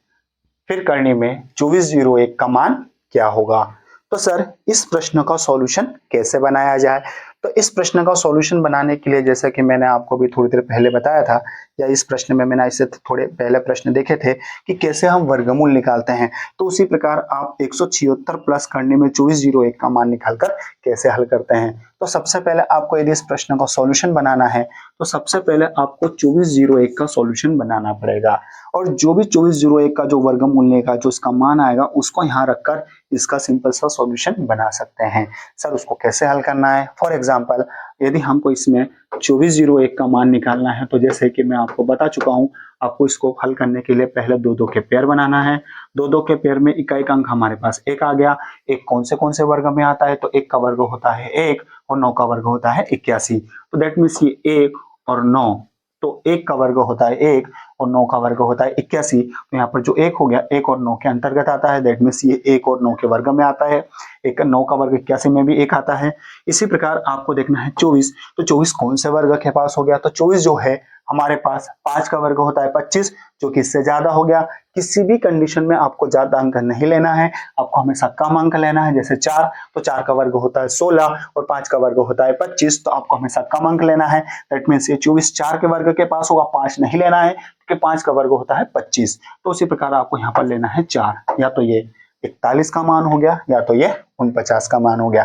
फिर करनी में 2401 का मान क्या होगा। तो सर इस प्रश्न का सॉल्यूशन कैसे बनाया जाए। तो इस प्रश्न का सॉल्यूशन बनाने के लिए जैसा कि मैंने आपको भी थोड़ी देर पहले बताया था, या इस प्रश्न में मैंने इससे थोड़े पहले प्रश्न देखे थे कि कैसे हम वर्गमूल निकालते हैं, तो उसी प्रकार आप 176 प्लस करने में 2401 का मान निकालकर कैसे हल करते हैं। तो सबसे पहले आपको यदि इस प्रश्न का सॉल्यूशन बनाना है तो सबसे पहले आपको 2401 का सॉल्यूशन बनाना पड़ेगा, और जो भी 2401 का जो वर्गमूल लेगा, जो इसका मान आएगा, उसको यहाँ रखकर इसका सिंपल सा सॉल्यूशन बना सकते हैं। सर उसको कैसे हल करना है, फॉर एग्जांपल यदि हमको इसमें 2401 का मान निकालना है, तो जैसे कि मैं आपको बता चुका हूं, आपको इसको हल करने के लिए पहले दो दो के पेयर बनाना है। दो दो के पेयर में इकाई अंक हमारे पास एक आ गया। एक कौन से वर्ग में आता है, तो एक का वर्ग होता है 1 और 9 का वर्ग होता है 81। तो दैट मीन्स ये 1 और 9, तो 1 का वर्ग होता है 1 और 9 का वर्ग होता है 81। तो यहाँ पर जो 1 हो गया 1 और 9 के अंतर्गत आता है, दैट मीन्स ये 1 और 9 के वर्ग में आता है। 1 9 का वर्ग 81 में भी 1 आता है। इसी प्रकार आपको देखना है 24, तो 24 कौन से वर्ग के पास हो गया, तो 24 जो है हमारे पास 5 का वर्ग होता है 25, जो कि इससे ज्यादा हो गया। किसी भी कंडीशन में आपको ज्यादा अंक नहीं लेना है, आपको हमेशा कम अंक लेना है। जैसे 4, तो 4 का वर्ग होता है 16 और 5 का वर्ग होता है 25, तो आपको हमेशा कम अंक लेना है। दैट मीन्स ये 24 4 के वर्ग के पास होगा, 5 नहीं लेना है क्योंकि 5 का वर्ग होता है 25। तो उसी प्रकार आपको यहाँ पर लेना है 4, या तो ये 41 का मान हो गया या तो ये 49 का मान हो गया।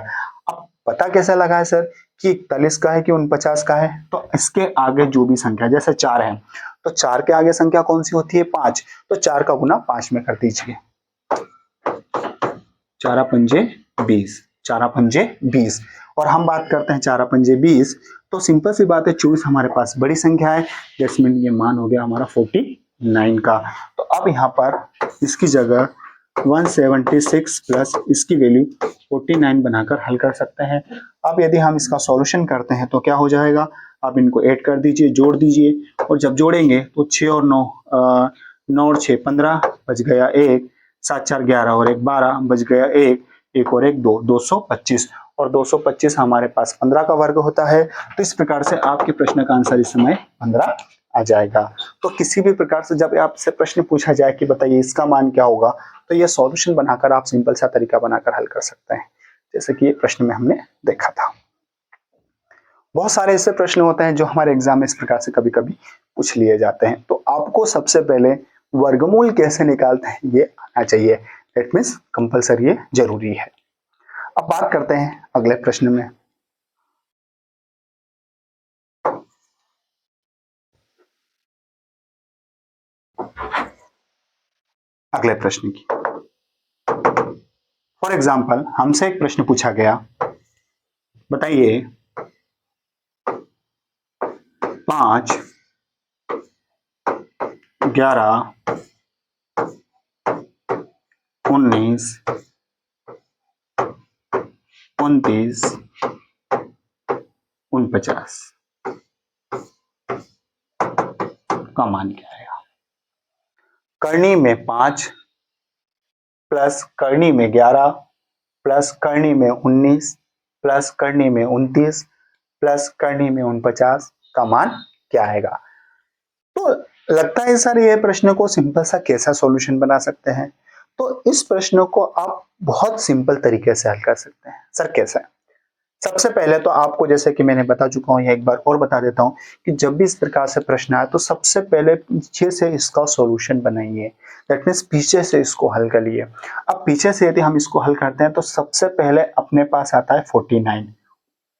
अब पता कैसे लगा है सर कि 41 का है कि 49 का है, तो इसके आगे जो भी संख्या, जैसे 4 है तो 4 के आगे संख्या कौन सी होती है 5, तो 4 का गुना 5 में कर दीजिए। 4 पंजे 20, 4 पंजे 20, और हम बात करते हैं 4 पंजे 20, तो सिंपल सी बात है 24 हमारे पास बड़ी संख्या है, जिसमें ये मान हो गया हमारा 49 का। तो अब यहाँ पर इसकी जगह 176 प्लस इसकी वैल्यू 49 बनाकर हल कर सकते हैं। अब यदि हम इसका सॉल्यूशन करते हैं तो क्या हो जाएगा, आप इनको ऐड कर दीजिए, जोड़ दीजिए, और जब जोड़ेंगे तो 6 और 9 9 और 6 15, बच गया 1, 7 4 11 और 1 12, बच गया 1, 1 और 1 2, 225, और 225 हमारे पास 15 का वर्ग होता है। तो इस प्रकार से आपके प्रश्न का आंसर इस समय 15 आ जाएगा। तो किसी भी प्रकार से जब आपसे प्रश्न पूछा जाए कि बताइए इसका मान क्या होगा, तो ये सॉल्यूशन बनाकर आप सिंपल सा तरीका बनाकर हल कर सकते हैं, जैसे कि ये प्रश्न में हमने देखा था। बहुत सारे ऐसे प्रश्न होते हैं जो हमारे एग्जाम में इस प्रकार से कभी कभी पूछ लिए जाते हैं। तो आपको सबसे पहले वर्गमूल कैसे निकालते हैं ये आना चाहिए, दैट मीन्स कंपलसरी, ये जरूरी है। अब बात करते हैं अगले प्रश्न में। अगले प्रश्न की, फॉर एग्जाम्पल हमसे एक प्रश्न पूछा गया, बताइए 5 11 19 29 49 का मान क्या आएगा। करनी में 5 प्लस करनी में 11 प्लस करनी में 19 प्लस करनी में 29 प्लस करनी में 49 का मान क्या आएगा। तो लगता है सर ये प्रश्न को सिंपल सा कैसा सॉल्यूशन बना सकते हैं। तो इस प्रश्न को आप बहुत सिंपल तरीके से हल कर सकते हैं। सर कैसे, सबसे पहले तो आपको जैसे कि मैंने बता चुका हूं, एक बार और बता देता हूं कि जब भी इस प्रकार से प्रश्न आए तो सबसे पहले पीछे से इसका सॉल्यूशन बनाइए, दैट मीन्स पीछे से इसको हल करिए। अब पीछे से यदि हम इसको हल करते हैं तो सबसे पहले अपने पास आता है 49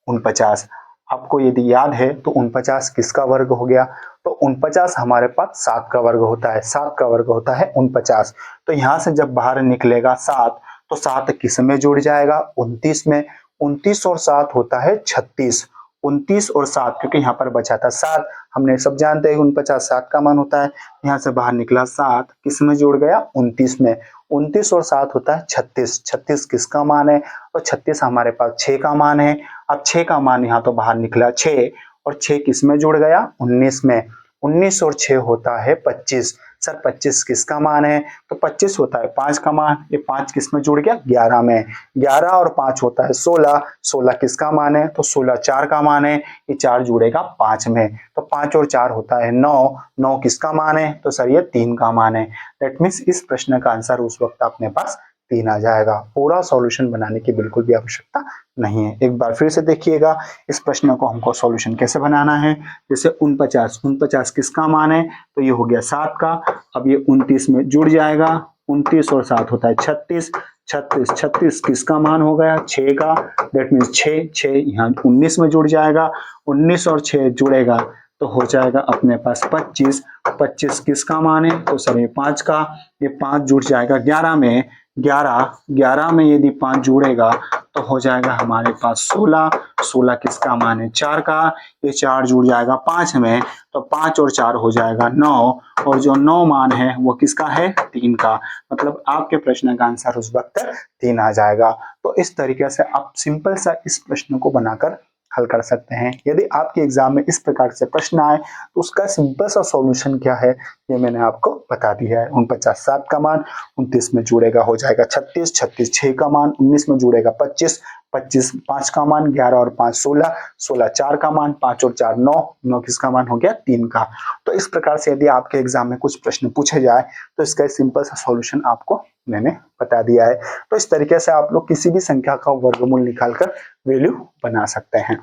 49, आपको यदि याद है तो 49 किसका वर्ग हो गया? तो 49 हमारे पास 7 का वर्ग होता है, 7 का वर्ग होता है 49। तो यहां से जब बाहर निकलेगा 7, तो 7 किस में जुड़ जाएगा? 29 में। 29 और 7 होता है 36। 29 और 7, क्योंकि यहाँ पर बचा था 7, हमने सब जानते हैं 49 7 का मान होता है। यहाँ से बाहर निकला 7, किस में जुड़ गया? 29 में। 29 और 7 होता है 36। 36 किसका मान है? तो 36 हमारे पास 6 का मान है। अब 6 का मान यहाँ तो बाहर निकला 6, और 6 किस में जुड़ गया? 19 में। 19 और 6 होता है 25। सर 25 किसका मान है? तो 25 होता है 5 का मान। ये 5 किस में जुड़ गया? 11 में। 11 और 5 होता है 16। 16 किसका मान है? तो 16 4 का मान है। ये 4 जुड़ेगा 5 में, तो 5 और 4 होता है 9। 9 किसका मान है? तो सर ये 3 का मान है। दैट मीन्स इस प्रश्न का आंसर उस वक्त अपने पास 3 आ जाएगा। पूरा सॉल्यूशन बनाने की बिल्कुल भी आवश्यकता नहीं है। एक बार फिर से देखिएगा इस प्रश्न को हमको सॉल्यूशन कैसे बनाना है। जैसे 49 किसका मान है? तो ये हो गया 7 का। अब ये 29 में जुड़ जाएगा। 29 और 7 होता है 36। 36 किसका मान हो गया? 6 का। दैट मीन्स 6 यहाँ 19 में जुड़ जाएगा। 19 और 6 जुड़ेगा तो हो जाएगा अपने पास 25। 25 किसका मान है? तो सर ये 5 का। ये 5 जुड़ जाएगा 11 में। 11 में यदि 5 जुड़ेगा तो हो जाएगा हमारे पास 16। 16 किसका मान है? 4 का। ये 4 जुड़ जाएगा 5 में, तो 5 और 4 हो जाएगा 9। और जो 9 मान है वो किसका है? 3 का। मतलब आपके प्रश्न का आंसर उस वक्त 3 आ जाएगा। तो इस तरीके से आप सिंपल सा इस प्रश्न को बनाकर हल कर सकते हैं। यदि आपके एग्जाम में इस प्रकार से प्रश्न आए तो उसका सिंपल सा सॉल्यूशन क्या है ये मैंने आपको बता दिया है। 49 7 का मान 29 में जुड़ेगा हो जाएगा 36। 36 6 का मान 19 में जुड़ेगा 25। 25 5 का मान 11 और 5 16। 16 4 का मान 5 और 4 9। 9 किसका मान हो गया? 3 का। तो इस प्रकार से यदि आपके एग्जाम में कुछ प्रश्न पूछे जाए तो इसका सिंपल सा सॉल्यूशन आपको मैंने बता दिया है। तो इस तरीके से आप लोग किसी भी संख्या का वर्गमूल निकालकर वैल्यू बना सकते हैं।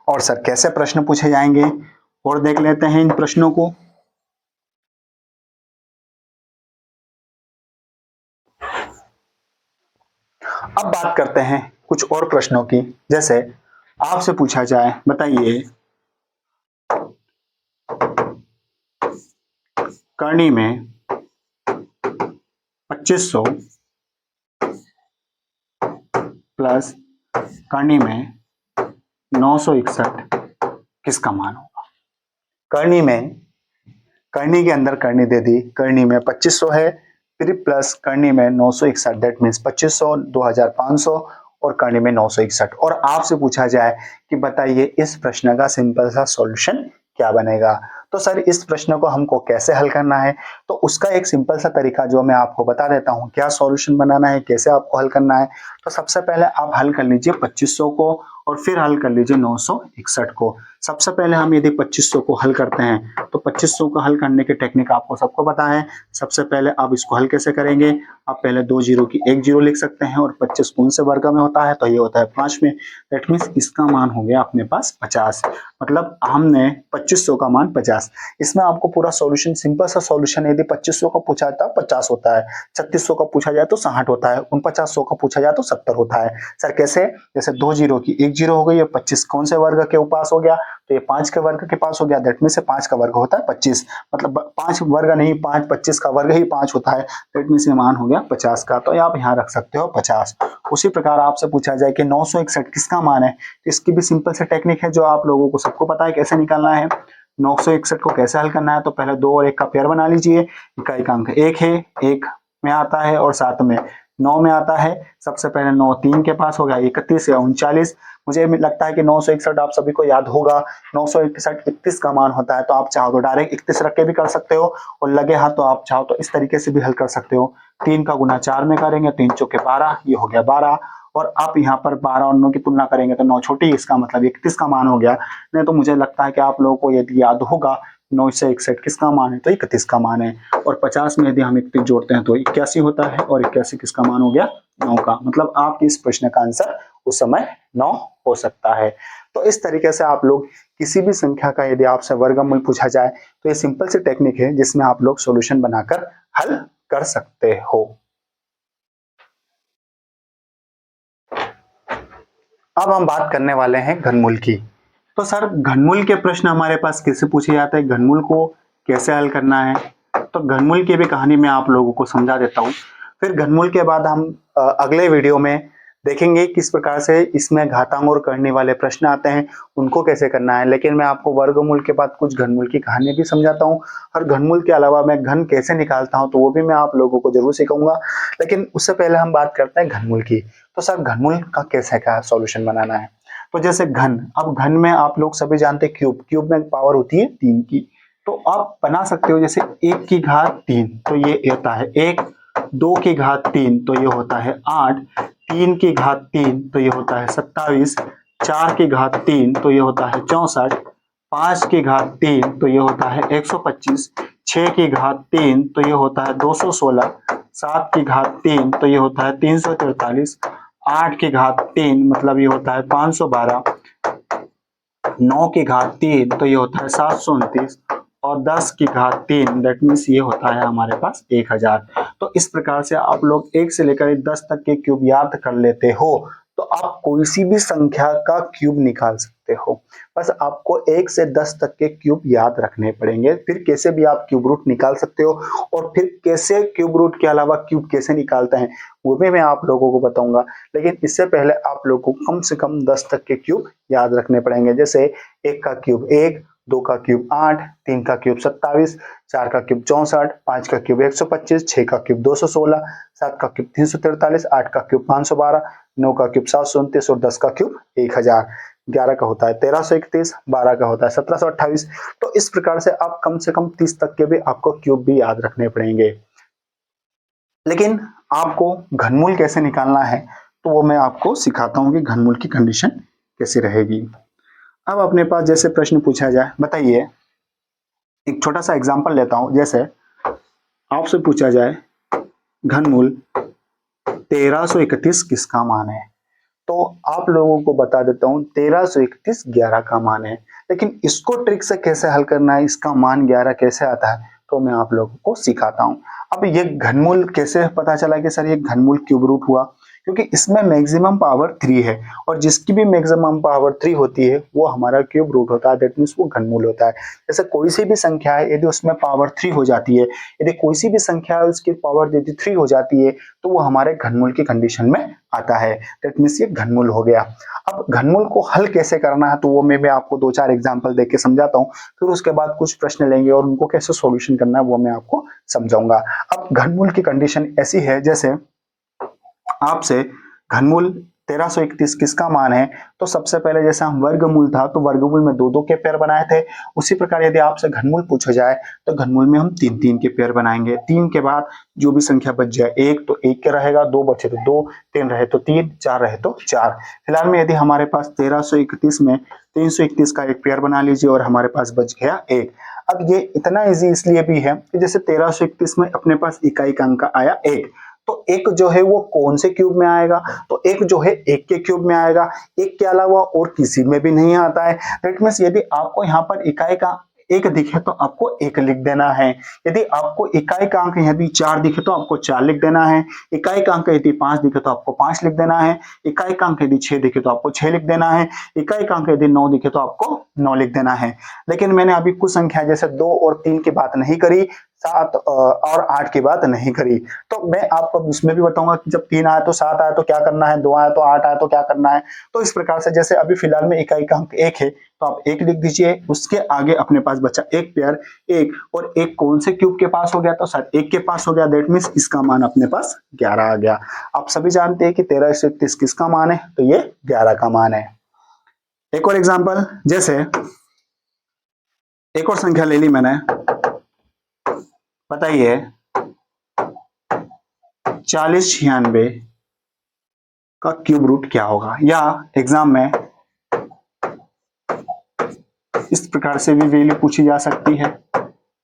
और सर कैसे प्रश्न पूछे जाएंगे और देख लेते हैं इन प्रश्नों को। अब बात करते हैं कुछ और प्रश्नों की। जैसे आपसे पूछा जाए, बताइए करनी में 2500 प्लस करनी में 961 किसका मान होगा? करनी में, करनी के अंदर करनी दे दी, करनी में 2500 है, फिर प्लस करनी में 961, दैट मीन्स 2500 2500 और करनी में 961। और आपसे पूछा जाए कि बताइए इस प्रश्न का सिंपल सा सॉल्यूशन क्या बनेगा। तो सर इस प्रश्न को हमको कैसे हल करना है, तो उसका एक सिंपल सा तरीका जो मैं आपको बता देता हूं, क्या सॉल्यूशन बनाना है, कैसे आपको हल करना है। तो सबसे पहले आप हल कर लीजिए 2500 को और फिर हल कर लीजिए 961 को। सबसे पहले हम यदि 2500 को हल करते हैं तो 2500 को हल करने की टेक्निक आपको सबको पता है। सबसे पहले आप इसको हल कैसे करेंगे, आप पहले 2 जीरो की 1 जीरो लिख सकते हैं और 25 कौन से वर्ग में होता है? तो ये होता है 5 में। दैट मीन्स इसका मान हो गया अपने पास 50। मतलब हमने 2500 का मान 50। इसमें आपको पूरा सॉल्यूशन, सिंपल सा सॉल्यूशन, यदि 2500 का पूछा जाता है 50 होता है, 3600 का पूछा जाए तो 60 होता है, 4900 का पूछा जाए तो 70 होता है। सर कैसे? जैसे 2 जीरो की 1 जीरो हो गई, 25 कौन से वर्ग के पास हो गया? तो ये 5 के वर्ग के पास हो गया। दैट मीन्स 5 का वर्ग होता है 25। मतलब 5 वर्ग नहीं, 5 25 का वर्ग ही 5 होता है। दैट मीन्स ये मान हो गया 50 का। तो आप यहाँ रख सकते हो 50। उसी प्रकार आपसे पूछा जाए कि 961 किसका मान है, तो इसकी भी सिंपल से टेक्निक है जो आप लोगों को सबको पता है कैसे निकालना है। 961 को कैसे हल करना है, तो पहले 2 और 1 का पेयर बना लीजिए। इकाई का अंक 1 है, 1 में आता है और 7 में 9 में आता है। सबसे पहले 9 3 के पास हो गया 31 या 39। मुझे लगता है कि 961 आप सभी को याद होगा। 961 31 का मान होता है। तो आप चाहो तो डायरेक्ट 31 रख के भी कर सकते हो और लगे हाथ तो आप चाहो तो इस तरीके से भी हल कर सकते हो। 3 का गुना 4 में करेंगे, 3 चौके 12, ये हो गया 12। और आप यहाँ पर 12 और 9 की तुलना करेंगे तो 9 छोटी, इसका मतलब 31 का मान हो गया। नहीं तो मुझे लगता है कि आप लोगों को यदि याद होगा 961 किसका मान है, तो 31 का मान है। और 50 में यदि हम 31 जोड़ते हैं तो 81 होता है और 81 किसका मान हो गया? 9 का। मतलब आपके इस प्रश्न का आंसर उस समय 9 हो सकता है। तो इस तरीके से आप लोग किसी भी संख्या का यदि आपसे वर्गमूल पूछा जाए तो ये सिंपल सी टेक्निक है जिसमें आप लोग सॉल्यूशन बनाकर हल कर सकते हो। अब हम बात करने वाले हैं घनमूल की। तो सर घनमूल के प्रश्न हमारे पास कैसे पूछे जाते हैं, घनमूल को कैसे हल करना है, तो घनमूल की भी कहानी मैं आप लोगों को समझा देता हूँ। फिर घनमूल के बाद हम अगले वीडियो में देखेंगे किस प्रकार से इसमें घातांक और करने वाले प्रश्न आते हैं, उनको कैसे करना है। लेकिन मैं आपको वर्गमूल के बाद कुछ घनमूल की कहानी भी समझाता हूँ, और घनमूल के अलावा मैं घन कैसे निकालता हूँ तो वो भी मैं आप लोगों को जरूर सिखाऊंगा। लेकिन उससे पहले हम बात करते हैं घनमूल की। तो सर घनमूल का कैसे क्या सॉल्यूशन बनाना है। तो जैसे घन, अब घन में आप लोग सभी जानते हैं क्यूब, क्यूब में पावर होती है 3 की। तो आप बना सकते हो जैसे 1 की घात 3 तो ये होता है 1, 2 की घात 3 तो ये होता है 8, 3 की घात 3 तो ये होता है 27, 4 की घात 3 तो ये होता है 64, 5 की घात 3 तो ये होता है 125, 6 की घात 3 तो ये होता है 216, 7 की घात 3 तो ये होता है 343, 8 की घात 3 मतलब ये होता है 512, 9 की घात 3 तो ये होता है 729, और 10 की घात 3 दैट मीन्स ये होता है हमारे पास 1000। तो इस प्रकार से आप लोग 1 से लेकर 10 तक के क्यूब याद कर लेते हो तो आप कोई सी भी संख्या का क्यूब निकाल सकते हो। बस आपको 1 से 10 तक के क्यूब याद रखने पड़ेंगे, फिर कैसे भी आप क्यूब रूट निकाल सकते हो। और फिर कैसे क्यूब रूट के अलावा क्यूब कैसे निकालते हैं वो भी मैं आप लोगों को बताऊंगा। लेकिन इससे पहले आप लोगों को कम से कम 10 तक के क्यूब याद रखने पड़ेंगे। जैसे 1 का क्यूब 1, 2 का क्यूब 8, 3 का क्यूब 27, 4 का क्यूब 64, 5 का क्यूब 125, 6 का क्यूब 216, 7 का क्यूब 343, 8 का क्यूब 512, 9 का क्यूब 729 और 10 का क्यूब 1000, 11 का होता है 1331, 12 का होता है 1728। तो इस प्रकार से आप कम से कम 30 तक के भी आपको क्यूब भी याद रखने पड़ेंगे। लेकिन आपको घनमूल कैसे निकालना है तो वो मैं आपको सिखाता हूं कि घनमूल की कंडीशन कैसी रहेगी। अब अपने पास जैसे प्रश्न पूछा जाए, बताइए, एक छोटा सा एग्जांपल लेता हूं। जैसे आपसे पूछा जाए घनमूल 1331 किसका मान है, तो आप लोगों को बता देता हूं 1331 11 का मान है। लेकिन इसको ट्रिक से कैसे हल करना है, इसका मान 11 कैसे आता है तो मैं आप लोगों को सिखाता हूं। अब ये घनमूल कैसे पता चला कि सर ये घनमूल क्यूब रूट हुआ, क्योंकि इसमें मैक्सिमम पावर 3 है और जिसकी भी मैक्सिमम पावर 3 होती है वो हमारा क्यूब रूट होता है, दैट मीन्स वो घनमूल होता है। जैसे कोई सी भी संख्या है यदि उसमें पावर 3 हो जाती है, यदि कोई सी भी संख्या है उसकी पावर यदि 3 हो जाती है तो वो हमारे घनमूल की कंडीशन में आता है, दैट मीन्स ये घनमूल हो गया। अब घनमूल को हल कैसे करना है तो वो मैं आपको 2-4 एग्जांपल देके समझाता हूँ, फिर उसके बाद कुछ प्रश्न लेंगे और उनको कैसे सॉल्यूशन करना है वो मैं आपको समझाऊंगा। अब घनमूल की कंडीशन ऐसी है, जैसे आपसे घनमूल 1331 किसका मान है, तो सबसे पहले जैसे हम वर्गमूल था तो वर्गमूल में 2-2 के पेयर बनाए थे, उसी प्रकार यदि आपसे घनमूल पूछा जाए तो घनमूल में हम 3-3 के पेयर बनाएंगे। 3 के बाद जो भी संख्या बच जाए 1 तो 1 के रहेगा, 2 बचे तो 2, 3 रहे तो 3, 4 रहे तो 4। फिलहाल में यदि हमारे पास 1331 में 331 का एक पेयर बना लीजिए और हमारे पास बच गया 1। अब ये इतना इजी इसलिए भी है कि जैसे 1331 में अपने पास इकाई का अंक आया 1, तो एक जो है वो कौन से क्यूब में आएगा, तो एक जो है 1 के क्यूब में आएगा, 1 के अलावा और किसी में भी नहीं आता है। दैट मीन्स यदि आपको यहाँ पर इकाई का 1 दिखे तो आपको 1 लिख देना है, यदि आपको इकाई का अंक यदि 4 दिखे तो आपको 4 लिख देना है, इकाई का अंक यदि 5 दिखे तो आपको 5 लिख देना है, इकाई का अंक यदि 6 दिखे तो आपको 6 लिख देना है, इकाई का अंक यदि 9 दिखे तो आपको 9 लिख देना है। लेकिन मैंने अभी कुछ संख्या जैसे 2 और 3 की बात नहीं करी, 7 और 8 की बात नहीं करी, तो मैं आपको उसमें भी बताऊंगा कि जब 3 आए तो 7 आए तो क्या करना है, 2 आए तो 8 आए तो क्या करना है। तो इस प्रकार से जैसे अभी फिलहाल में इकाई का अंक 1 है तो आप 1 लिख दीजिए, उसके आगे अपने पास बचा एक पेयर 1, और 1 कौन से क्यूब के पास हो गया, तो सर 1 के पास हो गया, दैट मीन्स इसका मान अपने पास 11 आ गया। आप सभी जानते हैं कि 1331 किसका मान है, तो ये 11 का मान है। एक और एग्जांपल, जैसे एक और संख्या ले ली मैंने, बताइए 4096 का क्यूब रूट क्या होगा। या एग्जाम में इस प्रकार से भी वैल्यू पूछी जा सकती है,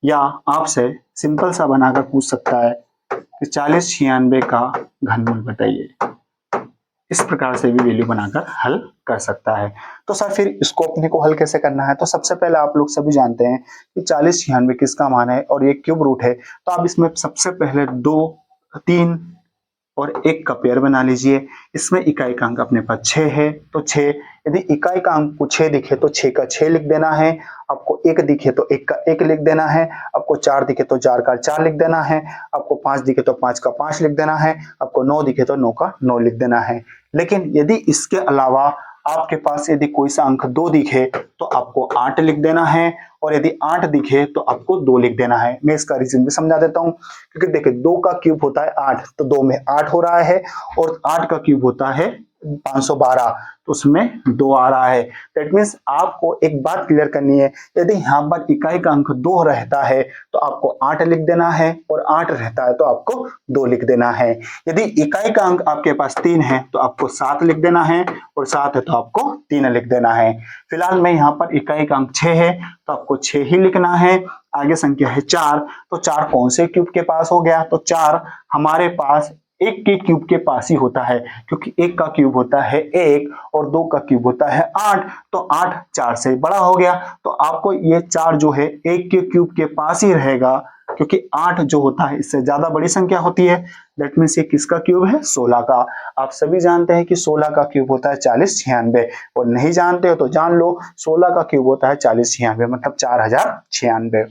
या आपसे सिंपल सा बनाकर पूछ सकता है कि 4096 का घनमूल बताइए। इस प्रकार से भी वैल्यू बनाकर हल कर सकता है। तो सर फिर इसको अपने को हल कैसे करना है, तो सबसे पहले आप लोग सभी जानते हैं कि 4096 किसका मान है और ये क्यूब रूट है, तो आप इसमें सबसे पहले 2, 3 और 1 का पेयर बना लीजिए। इसमें इकाई का अंक अपने पास 6 है तो 6, यदि इकाई का अंक को 6 दिखे तो 6 का 6 लिख देना है, आपको 1 दिखे तो 1 का 1 लिख देना है, आपको 4 दिखे तो 4 का 4 लिख देना है, आपको 5 दिखे तो 5 का 5 लिख देना है, आपको 9 दिखे तो 9 का 9 लिख देना है। लेकिन यदि इसके अलावा आपके पास यदि कोई सा अंक 2 दिखे तो आपको 8 लिख देना है, और यदि 8 दिखे तो आपको 2 लिख देना है। मैं इसका रीजन भी समझा देता हूं, क्योंकि देखिए 2 का क्यूब होता है 8, तो 2 में 8 हो रहा है, और 8 का क्यूब होता है 512, तो उसमें 2 आ रहा है। दैट मीन्स आपको एक बात क्लियर करनी है, यदि यहाँ पर इकाई का अंक 2 रहता है तो आपको 8 लिख देना है, और 8 रहता है तो आपको 2 लिख देना है। यदि इकाई का अंक आपके पास 3 है तो आपको 7 लिख देना है, और 7 है तो आपको 3 लिख देना है। फिलहाल में यहाँ पर इकाई का अंक 6 है तो आपको 6 ही लिखना है। आगे संख्या है 4, तो 4 कौन से क्यूब के पास हो गया, तो 4 हमारे पास 1 के क्यूब के पास ही होता है, क्योंकि 1 का क्यूब होता है 1 और 2 का क्यूब होता है 8, तो 8 4 से बड़ा हो गया। तो आपको ये 4 जो है 1 के क्यूब के पास ही रहेगा, क्योंकि 8 जो होता है इससे ज्यादा बड़ी संख्या होती है। दैट मीन्स ये किसका क्यूब है, 16 का। आप सभी जानते हैं कि 16 का क्यूब होता है 4096, और नहीं जानते हो तो जान लो, 16 का क्यूब होता है 4096, मतलब 4096।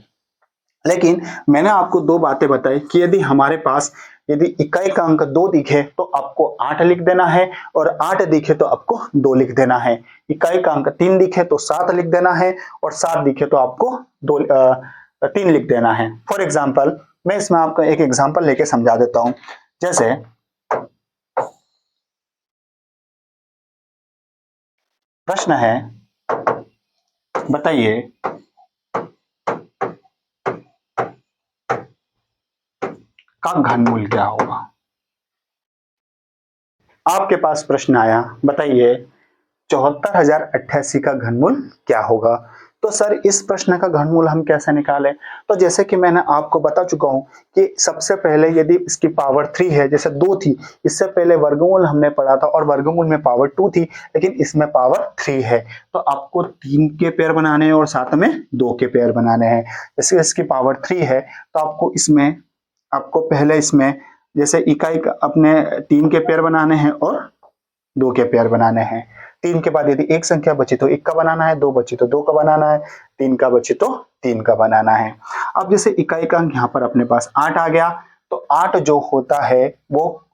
लेकिन मैंने आपको 2 बातें बताई कि यदि हमारे पास यदि इकाई का अंक 2 दिखे तो आपको 8 लिख देना है, और 8 दिखे तो आपको 2 लिख देना है। इकाई का अंक 3 दिखे तो 7 लिख देना है, और 7 दिखे तो आपको 3 लिख देना है। फॉर एग्जाम्पल, मैं इसमें आपको एक एग्जाम्पल लेके समझा देता हूं। जैसे प्रश्न है, बताइए का घनमूल क्या होगा। आपके पास प्रश्न आया, बताइए 74,088 का घनमूल क्या होगा। तो सर इस प्रश्न का घनमूल हम कैसे निकालें, तो जैसे कि मैंने आपको बता चुका हूं कि सबसे पहले यदि इसकी पावर 3 है, जैसे 2 थी, इससे पहले वर्गमूल हमने पढ़ा था और वर्गमूल में पावर 2 थी, लेकिन इसमें पावर 3 है, तो आपको 3 के पेयर बनाने हैं और साथ में 2 के पेयर बनाने हैं। जैसे इसकी पावर 3 है तो आपको पहले इसमें जैसे इकाई का अपने 3 के पेयर बनाने हैं और 2 के पेयर बनाने हैं। 3 के बाद यदि एक संख्या बची तो 1 का बनाना है, 2 बची तो 2 का बनाना है, 3 का बची तो 3 का बनाना है। अब जैसे इकाई का अंक यहाँ पर अपने पास 8 आ गया, तो 8 जो होता है वो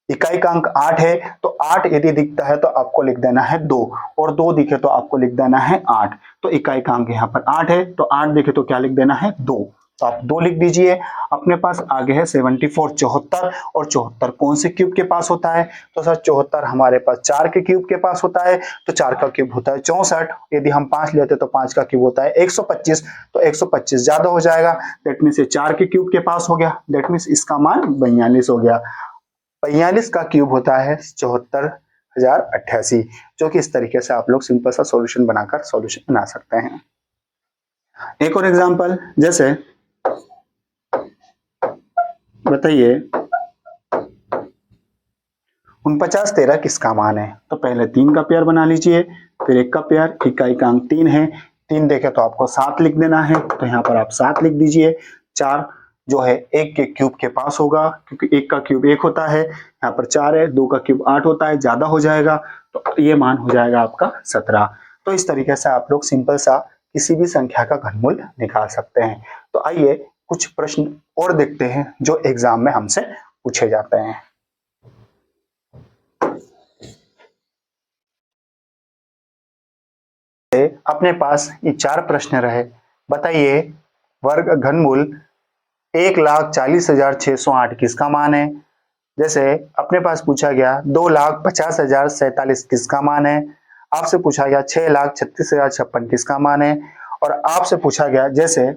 इकाई का अंक 8 है, तो 8 यदि दिखता है तो आपको लिख देना है 2, और 2 दिखे तो आपको लिख देना है 8। तो इकाई का अंक यहाँ पर 8 है, तो 8 दिखे तो क्या लिख देना है 2, तो आप 2 लिख दीजिए। अपने पास आगे है 74, 74, और 74 कौन से क्यूब के पास होता है, तो सर 74 हमारे पास 4 के क्यूब के पास होता है, तो 4 का क्यूब होता है 64, यदि हम 5 लेते तो 5 का क्यूब होता है 125, तो 125 ज्यादा हो जाएगा, दैट मीन्स ये 4 के क्यूब के पास हो गया, दैट मीन्स इसका मान 42 हो गया। 42 का क्यूब होता है 74,088, जो कि इस तरीके से आप लोग सिंपल सा सॉल्यूशन बनाकर सॉल्यूशन बना सकते हैं। एक और एग्जांपल, जैसे बताइए 49 13 किसका मान है, तो पहले 3 का पेयर बना लीजिए, फिर 1 का पेयर, इकाई का अंक 3 है, 3 देखे तो आपको 7 लिख देना है, तो यहाँ पर आप 7 लिख दीजिए। 4 जो है 1 के क्यूब के पास होगा, क्योंकि 1 का क्यूब 1 होता है, यहाँ पर 4 है, 2 का क्यूब 8 होता है, ज्यादा हो जाएगा, तो ये मान हो जाएगा आपका 17। तो इस तरीके से आप लोग सिंपल सा किसी भी संख्या का घनमूल निकाल सकते हैं। तो आइए कुछ प्रश्न और देखते हैं जो एग्जाम में हमसे पूछे जाते हैं। अपने पास ये 4 प्रश्न रहे, बताइए वर्ग घनमूल 1,40,608 किसका मान है। जैसे अपने पास पूछा गया 2,50,047 किसका मान है, आपसे पूछा गया 6,36,056 किसका मान है, और आपसे पूछा गया जैसे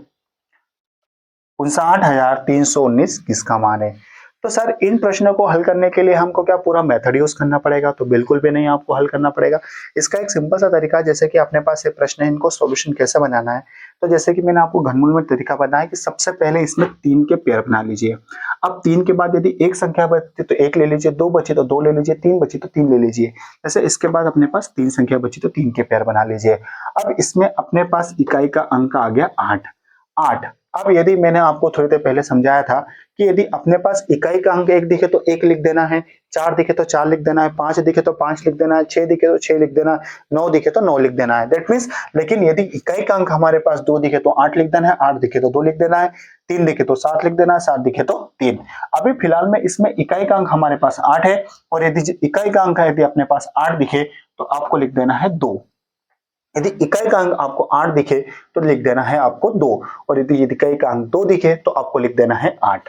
59,319 किसका मान है। तो सर इन प्रश्नों को हल करने के लिए हमको क्या पूरा मेथड यूज करना पड़ेगा, तो बिल्कुल भी नहीं, आपको हल करना पड़ेगा। इसका एक सिंपल सा तरीका, जैसे कि अपने पास ये प्रश्न है, इनको सॉल्यूशन कैसे बनाना है, तो जैसे कि मैंने आपको घनमूल में तरीका बताया कि सबसे पहले इसमें 3 के पेयर बना लीजिए। अब 3 के बाद यदि एक संख्या बची तो 1 ले लीजिए, 2 बची तो 2 ले लीजिए, 3 बची तो 3 ले लीजिए। जैसे इसके बाद अपने पास 3 संख्या बची तो 3 के पेयर बना लीजिए। अब इसमें अपने पास इकाई का अंक आ गया 8, अब यदि मैंने आपको थोड़ी देर पहले समझाया था कि यदि अपने पास इकाई का अंक 1 दिखे तो 1 लिख देना है, 4 दिखे तो 4 लिख देना है, 5 दिखे तो 5 लिख देना है, 6 दिखे तो 6 लिख देना है, 9 दिखे तो 9 लिख देना है। दैट मीन्स लेकिन यदि इकाई का अंक हमारे पास 2 दिखे तो 8 लिख देना है, 8 दिखे तो 2 लिख देना है, 3 दिखे तो 7 लिख देना है, 7 दिखे तो 3। अभी फिलहाल में इसमें इकाई का अंक हमारे पास 8 है और यदि इकाई का अंक है यदि अपने पास 8 दिखे तो आपको लिख देना है 2। यदि इकाई का अंक आपको 8 दिखे तो लिख देना है आपको 2 और यदि इकाई का अंक 2 दिखे तो आपको लिख देना है 8।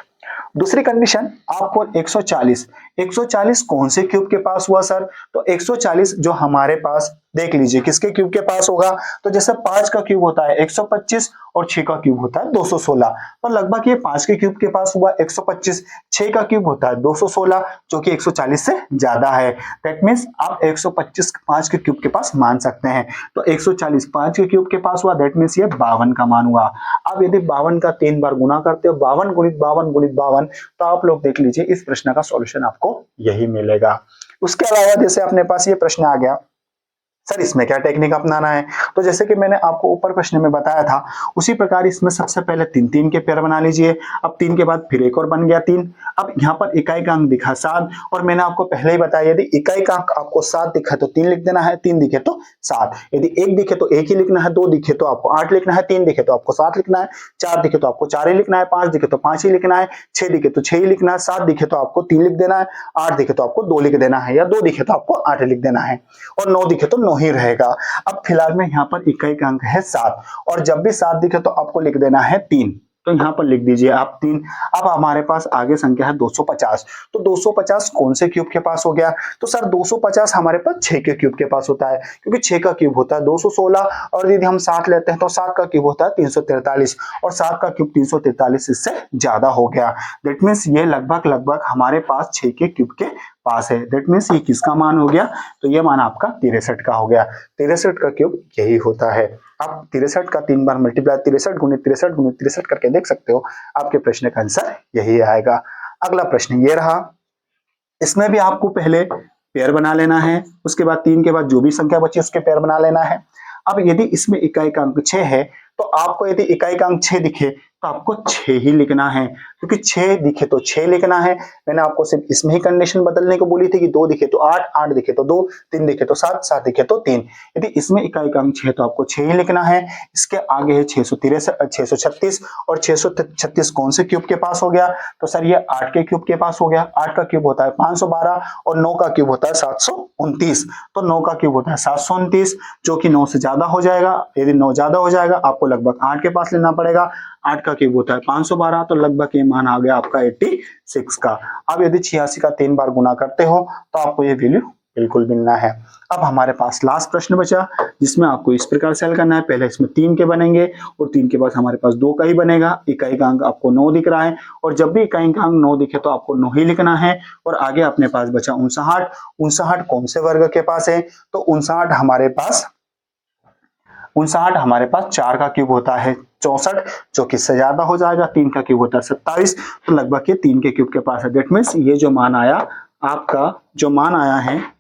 दूसरी कंडीशन आपको 140 कौन से क्यूब के पास हुआ सर? तो 140 जो हमारे पास देख लीजिए किसके क्यूब के पास होगा, तो जैसे 5 का क्यूब होता है 125 और 6 का क्यूब होता है 216, तो लगभग ये 5 के क्यूब के पास हुआ 125, 6 का क्यूब होता है 216 जो कि 140 से ज्यादा है। दैट मींस आप 125 5 के क्यूब के पास मान सकते हैं। तो 140 5 के क्यूब के पास हुआ, दैट मींस ये 52 का मान हुआ। अब यदि 52 का 3 बार गुना करते हो 52 गुणित 52 गुणित 52, तो आप लोग देख लीजिए इस प्रश्न का सॉल्यूशन आपको यही मिलेगा। उसके अलावा जैसे अपने पास ये प्रश्न आ गया सर इसमें क्या टेक्निक अपनाना है, तो जैसे कि मैंने आपको ऊपर प्रश्न में बताया था उसी प्रकार इसमें सबसे पहले 3 के पेयर बना लीजिए। अब 3 के बाद फिर एक और बन गया 3। अब यहाँ पर इकाई का अंक दिखा 7 और मैंने आपको पहले ही बताया यदि इकाई का अंक आपको 7 दिखा तो 3 लिख देना है, 3 दिखे तो 7, यदि 1 दिखे तो 1 ही लिखना है, 2 दिखे तो आपको 8 लिखना है, 3 दिखे तो आपको 7 लिखना है, 4 दिखे तो आपको 4 ही लिखना है, 5 दिखे तो 5 ही लिखना है, 6 दिखे तो 6 ही लिखना है, 7 दिखे तो आपको 3 लिख देना है, 8 दिखे तो आपको 2 लिख देना है या 2 दिखे तो आपको 8 लिख देना है और 9 दिखे तो 9 ही रहेगा। अब फिलहाल में यहाँ पर इकाई का अंक है 7 और जब भी 7 दिखे तो आपको लिख देना है 3, तो यहाँ पर लिख दीजिए आप 3। अब हमारे पास आगे संख्या है 250, तो 250 कौन से क्यूब के पास हो गया, तो सर 250 हमारे पास 6 के क्यूब के पास होता है क्योंकि 6 का क्यूब होता है 216 और यदि हम 7 लेते हैं तो 7 का क्यूब होता है 343 और 7 का क्यूब 343 इससे ज्यादा हो गया। दैट मीन्स ये लगभग हमारे पास 6 के क्यूब के पास है। दैट मीन्स ये किसका मान हो गया, तो ये मान आपका 63 का हो गया। 63 का क्यूब यही होता है। आप 63 का 3 बार मल्टीप्लाई 63 गुणित 63 गुणित 63 करके देख सकते हो, आपके प्रश्न का आंसर यही आएगा। अगला प्रश्न ये रहा, इसमें भी आपको पहले पेयर बना लेना है, उसके बाद 3 के बाद जो भी संख्या बची उसके पेयर बना लेना है। अब यदि इसमें इकाई का अंक 6 है तो आपको यदि इकाई का अंक 6 दिखे तो आपको 6 ही लिखना है क्योंकि 6 दिखे तो 6 लिखना है। मैंने आपको सिर्फ इसमें ही कंडीशन बदलने को बोली थी कि 2 दिखे तो 8, 8 दिखे तो 2, 3 दिखे तो 7, 7 दिखे तो 3। यदि इसमें इकाई का अंक 6 तो आपको 6 ही लिखना है। इसके आगे है 636 और 636 कौन से क्यूब के पास हो गया, तो सर ये 8 के क्यूब के पास हो गया। 8 का क्यूब होता है 512 और 9 का क्यूब होता है 729, तो 9 का क्यूब होता है 729 जो कि 9 से ज्यादा हो जाएगा। यदि 9 ज्यादा हो जाएगा आपको लगभग 8 के पास लेना पड़ेगा। 8 का क्यूब होता है 512, तो लगभग ये मान आ गया आपका 86 का। अब यदि 86 का 3 बार गुना करते हो तो आपको ये वैल्यू बिल्कुल मिलना है। अब हमारे पास लास्ट प्रश्न बचा जिसमें आपको इस प्रकार से हल करना है। पहले इसमें 3 के बनेंगे और 3 के बाद हमारे पास 2 का ही बनेगा। इकाई का अंक आपको 9 दिख रहा है और जब भी इकाई का अंक 9 दिखे तो आपको 9 ही लिखना है। और आगे अपने पास बचा 59 कौन से वर्ग के पास है, तो 59 हमारे पास 4 का क्यूब होता है 64 जो कि इससे ज्यादा हो जाएगा। 3 का क्यूब होता है 27, तो लगभग ये 3 के क्यूब के पास है। दैट मीन्स ये जो मान आया आपका, जो मान आया है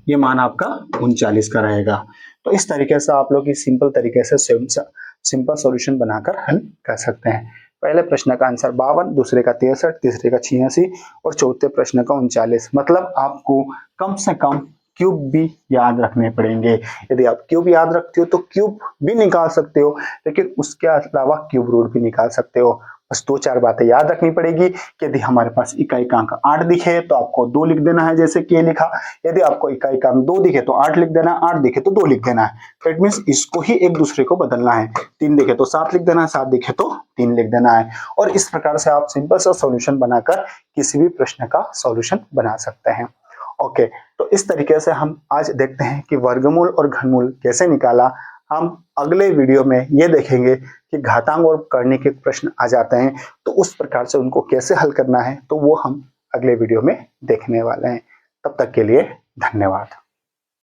ये मान आपका 39 का रहेगा। तो इस तरीके से आप लोग इस सिंपल तरीके से सिंपल सॉल्यूशन बनाकर हल कर सकते हैं। पहले प्रश्न का आंसर 52, दूसरे का 63, तीसरे का 86 और चौथे प्रश्न का 39। मतलब आपको कम से कम क्यूब भी याद रखने पड़ेंगे। यदि आप क्यूब याद रखते हो तो क्यूब भी निकाल सकते हो, लेकिन उसके अलावा क्यूब रूट भी निकाल सकते हो। बस 2-4 बातें याद रखनी पड़ेगी कि यदि हमारे पास इकाई का अंक 8 दिखे तो आपको 2 लिख देना है जैसे कि ये लिखा। यदि आपको इकाई का अंक 2 दिखे तो 8 लिख देना, 8 दिखे तो 2 लिख देना है। दैट मीन्स इसको ही एक दूसरे को बदलना है। 3 दिखे तो 7 लिख देना है, 7 दिखे तो 3 लिख देना है। और इस प्रकार से आप सिंपल सा सॉल्यूशन बनाकर किसी भी प्रश्न का सॉल्यूशन बना सकते हैं। ओके, तो इस तरीके से हम आज देखते हैं कि वर्गमूल और घनमूल कैसे निकाला। हम अगले वीडियो में ये देखेंगे कि घातांक और करने के प्रश्न आ जाते हैं तो उस प्रकार से उनको कैसे हल करना है, तो वो हम अगले वीडियो में देखने वाले हैं। तब तक के लिए धन्यवाद।